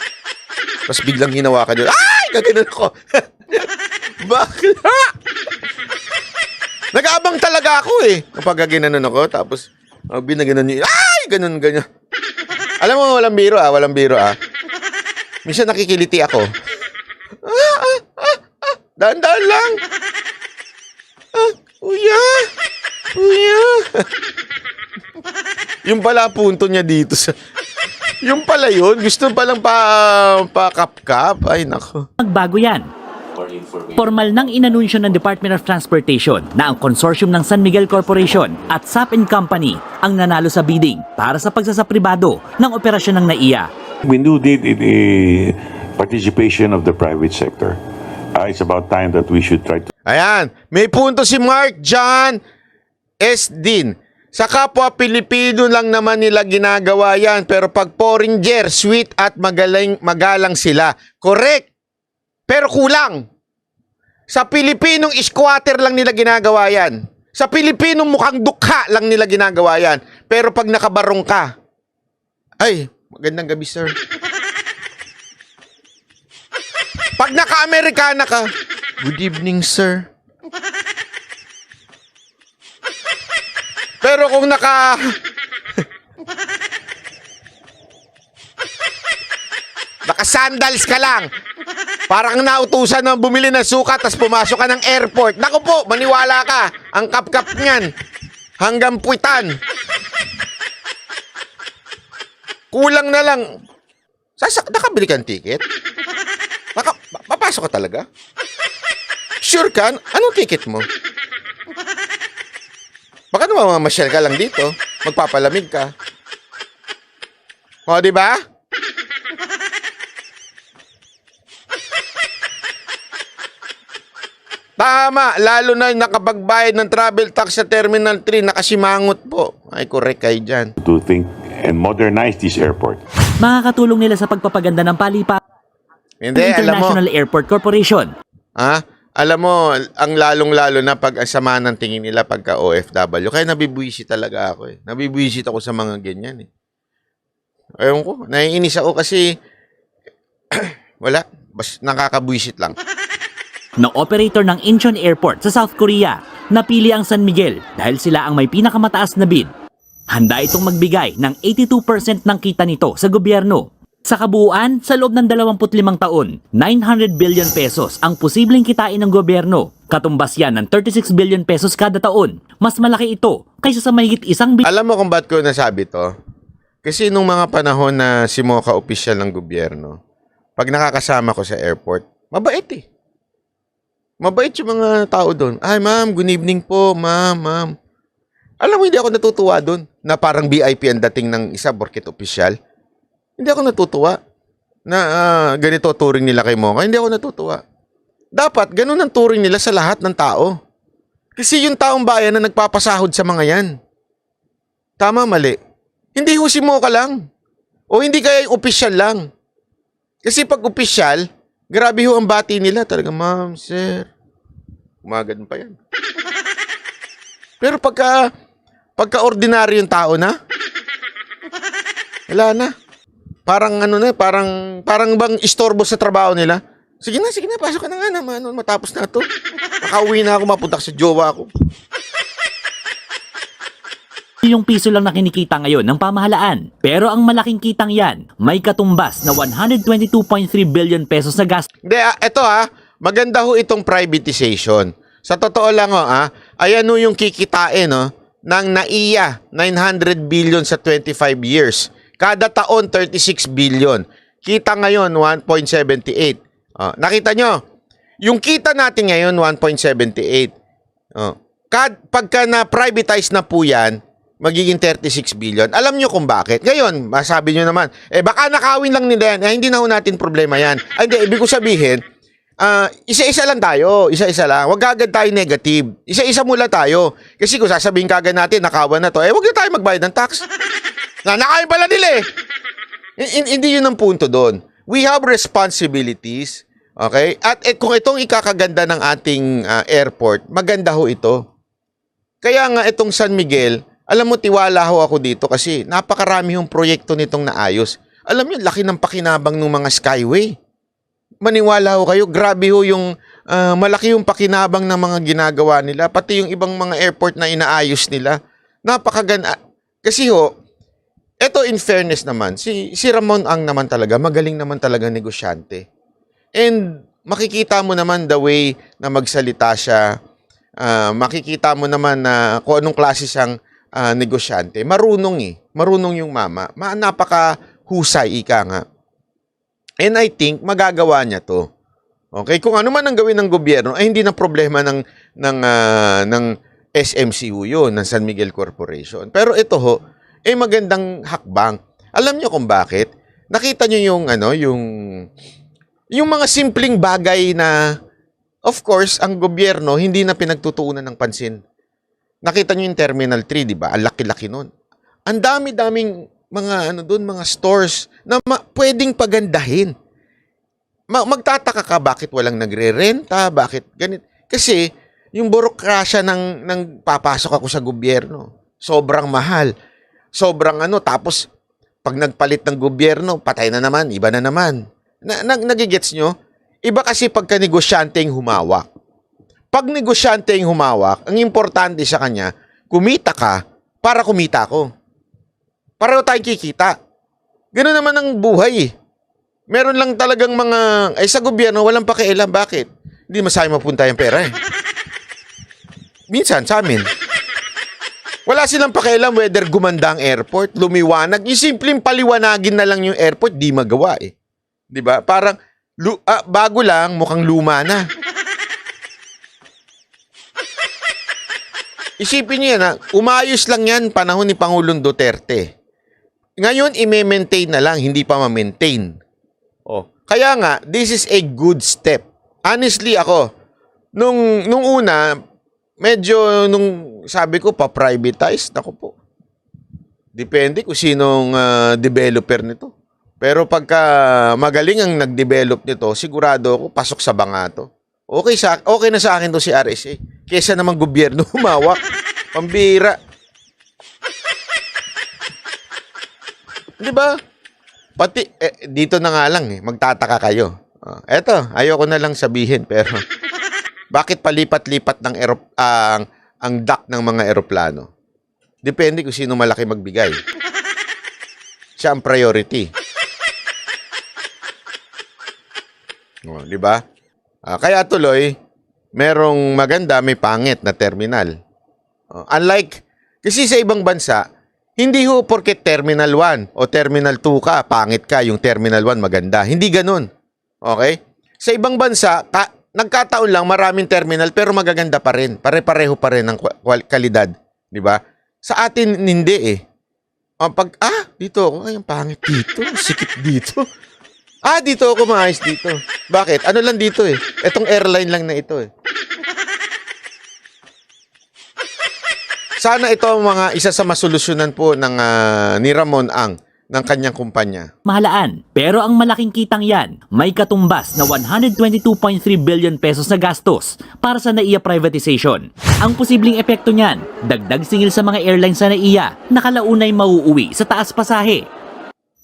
Tapos biglang hinawakan yun. Ay! Gaganon ako. Bakit? Nag-aabang talaga ako eh. Kapag ginanon ako, tapos binaganon niya. Ay! Ganun, ganyan. Alam mo, walang biro ah. Minsan nakikiliti ako. Daan-daan lang. Uya. Yung pala punto niya dito sa... Yung pala yun. Gusto palang pa-kap-kap. Ay, nako. Magbago yan. Formal nang inanunsyo ng Department of Transportation na ang konsorsyum ng San Miguel Corporation at SAP & Company ang nanalo sa bidding para sa pagsasapribado ng operasyon ng NAIA. We do need a participation of the private sector. It's about time that we should try to... Ayan. May punto si Mark John S. Din. Sa kapwa Pilipino lang naman nila ginagawa yan. Pero pag foreigner, sweet at magalang sila. Correct. Pero kulang. Sa Pilipinong squatter lang nila ginagawa yan. Sa Pilipinong mukhang dukha lang nila ginagawa yan. Pero pag nakabarong ka, ay, magandang gabi, sir. Pag naka-Amerikana ka, good evening, sir. Pero kung naka-sandals ka lang, parang nautusan na bumili ng suka tapos pumasok ka ng airport. Naku po, maniwala ka. Ang kap-kap niyan. Hanggang puwitan. Kulang na lang. Nakabili kang ticket? Papasok ka talaga? Sure ka? Anong ticket mo? Baka naman mamasyal ka lang dito. Magpapalamig ka. O, di ba? Tama, lalo na nakapagbayad ng travel tax sa Terminal 3, nakasimangot po. Ay, correct kayo dyan. to think and modernize this airport. Makakatulong nila sa pagpapaganda ng paliparan ng Hindi, alam mo. International Airport Corporation. Alam mo, ang lalong-lalo na pag ang sama ng tingin nila pagka OFW. Kaya nabibwisit talaga ako eh. Nabibwisit ako sa mga ganyan eh. Ayun ko, naiinis ako kasi wala, bas nakakabwisit lang. Na operator ng Incheon Airport sa South Korea, napili ang San Miguel dahil sila ang may pinakamataas na bid. Handa itong magbigay ng 82% ng kita nito sa gobyerno. Sa kabuuan, sa loob ng 25 taon, 900 billion pesos ang posibleng kitain ng gobyerno. Katumbas yan ng 36 billion pesos kada taon. Mas malaki ito kaysa sa mahigit 1 billion. Alam mo kung ba't ko nasabi to? Kasi nung mga panahon na si Mocha opisyal ng gobyerno, pag nakakasama ko sa airport, mabait eh. Mabait yung mga tao doon. Ay, ma'am, good evening po, ma'am. Alam mo, hindi ako natutuwa doon na parang VIP ang dating ng isa, borkit opisyal. Hindi ako natutuwa na ganito turing nila kay Mocha. Hindi ako natutuwa. Dapat, ganun ang turing nila sa lahat ng tao. Kasi yung taong bayan na nagpapasahod sa mga yan. Tama, mali. Hindi ho si Mocha lang. O hindi kaya yung opisyal lang. Kasi pag opisyal, grabe ho ang bati nila. Talaga, ma'am, sir. Umagad pa yan. Pero pagka ordinaryo yung tao na, wala na. Parang ano na, parang bang istorbo sa trabaho nila. Sige na, pasok ka na nga naman. Matapos na to. Makauwi na ako, mapunta sa jowa ko. Yung piso lang na kinikita ngayon ng pamahalaan. Pero ang malaking kitang yan, may katumbas na 122.3 billion pesos na gas. Hindi, eto maganda ho itong privatization. Sa totoo lang ayan ho yung kikitain ng NAIA, 900 billion sa 25 years. Kada taon, 36 billion. Kita ngayon, 1.78. Nakita nyo? Yung kita natin ngayon, 1.78. Pagka na-privatize na po yan, magiging 36 billion. Alam nyo kung bakit? Ngayon, masabi nyo naman, baka nakawin lang nila yan. Hindi na ho natin problema yan. Hindi, ibig ko sabihin, isa-isa lang tayo. Isa-isa lang. Huwag agad tayo negative. Isa-isa mula tayo. Kasi kung sasabihin kagad natin, nakawan na to, huwag na tayo magbayad ng tax. Nakain pala nila Hindi yun ang punto doon. We have responsibilities. Okay? At kung itong ikakaganda ng ating airport, maganda ho ito. Kaya nga itong San Miguel, alam mo, tiwala ho ako dito kasi napakarami yung proyekto nitong naayos. Alam niyo, laki ng pakinabang ng mga Skyway. Maniwala ho kayo, grabe ho yung malaki yung pakinabang ng mga ginagawa nila, pati yung ibang mga airport na inaayos nila. Napakaganda. Kasi ho, eto in fairness naman, si Ramon Ang naman talaga, magaling naman talaga negosyante. And makikita mo naman the way na magsalita siya, makikita mo naman na kung anong klase siyang negosyante. Marunong yung mama. Napakahusay, ika nga. And I think magagawa niya to. Okay, kung ano man ang gawin ng gobyerno, ay hindi na problema ng SMCU yun, ng San Miguel Corporation. Pero ito ho, magandang hakbang. Alam niyo kung bakit? Nakita niyo yung mga simpleng bagay na, of course, ang gobyerno hindi na pinagtutuunan ng pansin. Nakita niyo yung Terminal 3, di ba? Ang laki-laki nun. Ang dami-daming mga stores na pwedeng pagandahin. Magtataka ka bakit walang nagre-renta, bakit ganit. Kasi yung burokrasya ng papasok ako sa gobyerno, sobrang mahal. Sobrang tapos pag nagpalit ng gobyerno, patay na naman, iba na naman. Nagigets nyo? Iba kasi pagka negosyante yung humawak. Pag negosyante yung humawak, ang importante sa kanya, kumita ka para kumita ako. Pareho tayong kikita. Ganoon naman ang buhay. Meron lang talagang sa gobyerno, walang pakialam. Bakit? Hindi masaya mapunta yung pera Minsan, sa amin. Wala silang pakialam whether gumanda ang airport, lumiwanag. Yung simpleng paliwanagin na lang yung airport, di magawa Di ba? Parang, bago lang, mukhang luma na. Isipin niyo yan, umayos lang yan panahon ni Pangulong Duterte. Ngayon, i-maintain na lang, hindi pa ma-maintain. Kaya nga, this is a good step. Honestly, ako, nung una, medyo, sabi ko, pa-privatize, ako po. Depende kung sinong developer nito. Pero pagka magaling ang nag-develop nito, sigurado ako, pasok sa banga to. Okay na sa akin to si RSA. Kesa naman gobyerno humawak. Pambira. Di ba? Pati, dito na nga lang magtataka kayo. Eto, ayoko na lang sabihin, pero bakit palipat-lipat ng ang dock ng mga eroplano? Depende kung sino malaki magbigay. Siya ang priority. Di ba? Kaya tuloy, merong maganda, may pangit na terminal. Unlike, kasi sa ibang bansa, hindi ho porket Terminal 1 o Terminal 2 ka, pangit ka, yung Terminal 1 maganda. Hindi ganun. Okay? Sa ibang bansa, nagkataon lang maraming terminal pero magaganda pa rin. Pare-pareho pa rin ang kalidad. Di ba? Sa atin, hindi dito ako, ay, ang pangit dito, sikip dito. Dito ako maayos dito. Bakit? Ano lang dito Etong airline lang na ito Sana ito ang isa sa masolusyonan po ng ni Ramon Ang ng kanyang kumpanya. Mahalaan, pero ang malaking kitang yan, may katumbas na 122.3 billion pesos na gastos para sa NAIA privatization. Ang posibleng epekto niyan, dagdag singil sa mga airlines sa NAIA na kalaunay mauuwi sa taas pasahe.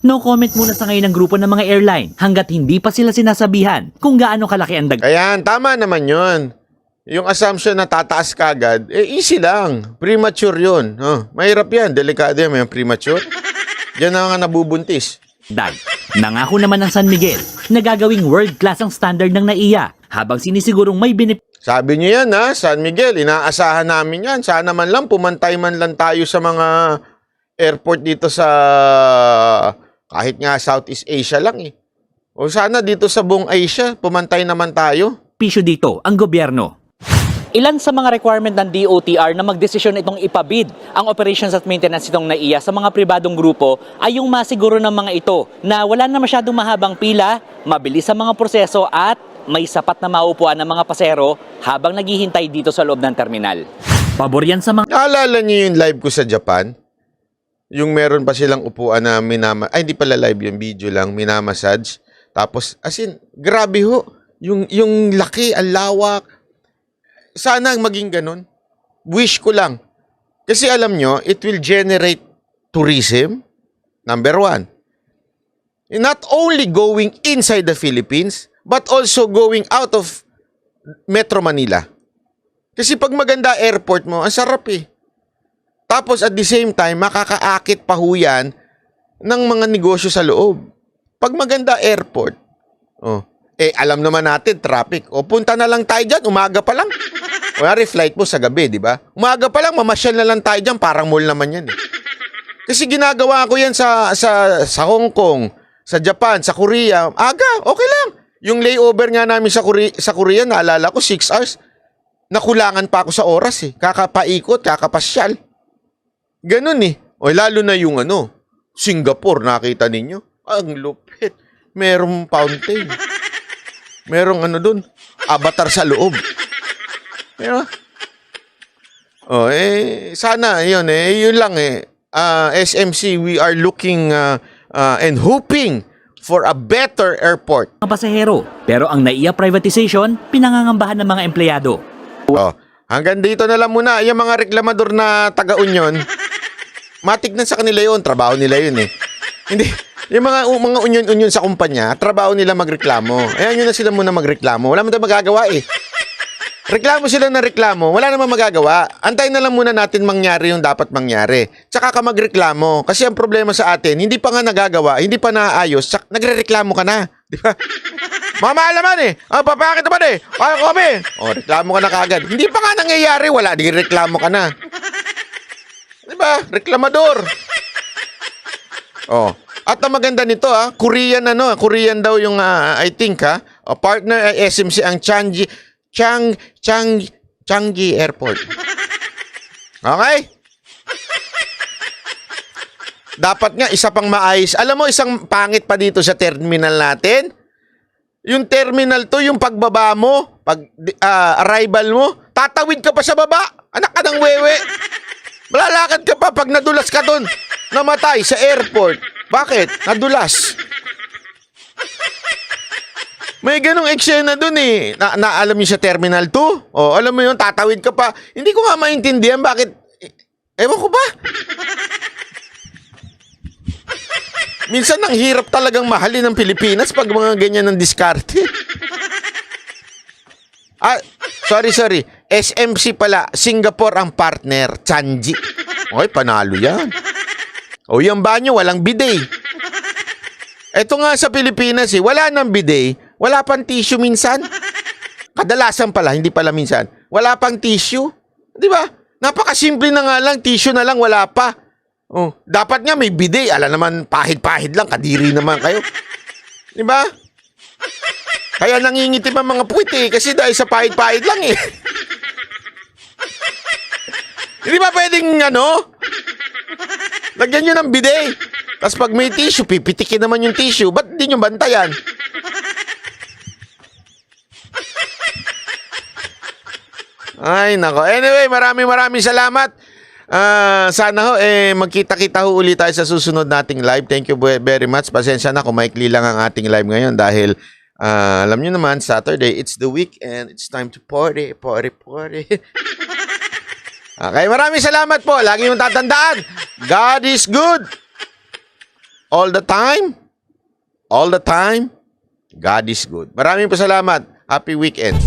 No comment muna sa ngayon ng grupo ng mga airline hanggat hindi pa sila sinasabihan kung gaano kalaki ang dagdag. Ayan, tama naman yun. Yung assumption na tataas kagad, easy lang. Premature yun. Mahirap yan. Delikado yan. May premature. Diyan na nga nabubuntis. Nangako naman ng San Miguel na gagawing world-class ang standard ng NAIA habang sinisigurong may Sabi niyo yan San Miguel, inaasahan namin yan. Sana man lang, pumantay man lang tayo sa mga airport dito sa kahit nga Southeast Asia lang O sana dito sa buong Asia, pumantay naman tayo. Pisyo dito ang gobyerno. Ilan sa mga requirement ng DOTR na magdesisyon itong ipabid ang operations at maintenance itong NAIA sa mga pribadong grupo ay yung masiguro ng mga ito na wala na masyadong mahabang pila, mabilis ang mga proseso at may sapat na maupuan ng mga pasero habang naghihintay dito sa loob ng terminal. Pabor yan sa mga... Naalala niyo yung live ko sa Japan? Yung meron pa silang upuan na hindi pala live yung video lang, minamassage. Tapos, as in, grabe ho. Yung laki, ang lawak. Sana maging ganun. Wish ko lang. Kasi alam nyo, it will generate tourism, number one. Not only going inside the Philippines, but also going out of Metro Manila. Kasi pag maganda airport mo, ang sarap eh. Tapos at the same time, makakaakit pa ho yan ng mga negosyo sa loob. Pag maganda airport, alam naman natin, traffic. Punta na lang tayo dyan, umaga pa lang. Wala flight mo sa gabi, di ba? Umaga pa lang, mamasyal na lang tayo dyan, parang mall naman yan eh. Kasi ginagawa ko yan sa Hong Kong, sa Japan, sa Korea. Aga, okay lang. Yung layover nga namin sa Korea, naalala ko, 6 hours. Nakulangan pa ako sa oras eh. Kakapaikot, kakapasyal. Ganun eh. O lalo na yung Singapore, nakita ninyo? Ang lupit. Merong fountain. Merong dun, avatar sa loob. Diba? Sana, yun lang SMC, we are looking and hoping for a better airport. Mga pasahero, pero ang NAIA privatization, pinangangambahan ng mga empleyado. Hanggang dito na lang muna. Yung mga reklamador na taga-union, matignan sa kanila yun. Trabaho nila yun eh. Hindi. Yung mga union sa kumpanya, trabaho nila magreklamo. Ayan yun na sila muna magreklamo. Wala mo tayong magagawa eh. Reklamo sila na reklamo, wala namang magagawa. Antayin na lang muna natin mangyari yung dapat mangyari. Tsaka ka magreklamo. Kasi ang problema sa atin, hindi pa nga nagagawa, hindi pa naayos, nagre-reklamo ka na. Di ba? Mamahal naman eh. Papakit naman eh. Kaya kami. Reklamo ka na kagad. Hindi pa nga nangyayari, wala. Di reklamo ka na. Di ba? Reklamador. At ang maganda nito Korean Korean daw yung I think partner SMC ang Changi Airport. Okay? Dapat nga isa pang maayos. Alam mo, isang pangit pa dito sa terminal natin. Yung terminal to, yung pagbaba mo, pag arrival mo, tatawid ka pa sa baba. Anak ka ng wewe. Malalakad ka pa pag nadulas ka doon. Namatay sa airport. Bakit? Nadulas. May ganong eksena dun eh. Alam niyo sa Terminal 2? Alam mo yun, tatawid ka pa. Hindi ko nga maintindihan bakit. Ewan ko ba? Minsan ang hirap talagang mahalin ng Pilipinas pag mga ganyan ng diskarte. Sorry. SMC pala. Singapore ang partner. Changi. Okay, panalo yan. Yung banyo, walang bidet. Ito nga sa Pilipinas wala nang bidet. Wala pang tissue minsan. Kadalasan pala, hindi pala minsan. Wala pang tissue. Di ba? Napakasimple na nga lang, tissue na lang, wala pa. Dapat nga may bidet. Alam naman, pahid-pahid lang, kadiri naman kayo. Di ba? Kaya nangingitim ang mga puwit kasi dahil sa pahid-pahid lang eh. Hindi ba pwedeng lagyan nyo ng bidet. Tapos pag may tissue, pipitikin naman yung tissue. Ba't di nyo bantayan? Ay, nako. Anyway, maraming salamat. Sana magkita-kita ulit tayo sa susunod nating live. Thank you very much. Pasensya na kung maikli lang ang ating live ngayon dahil alam nyo naman, Saturday, it's the weekend. It's time to party. Okay, maraming salamat po. Lagi mong tatandaan, God is good. All the time, God is good. Maraming salamat. Happy weekend.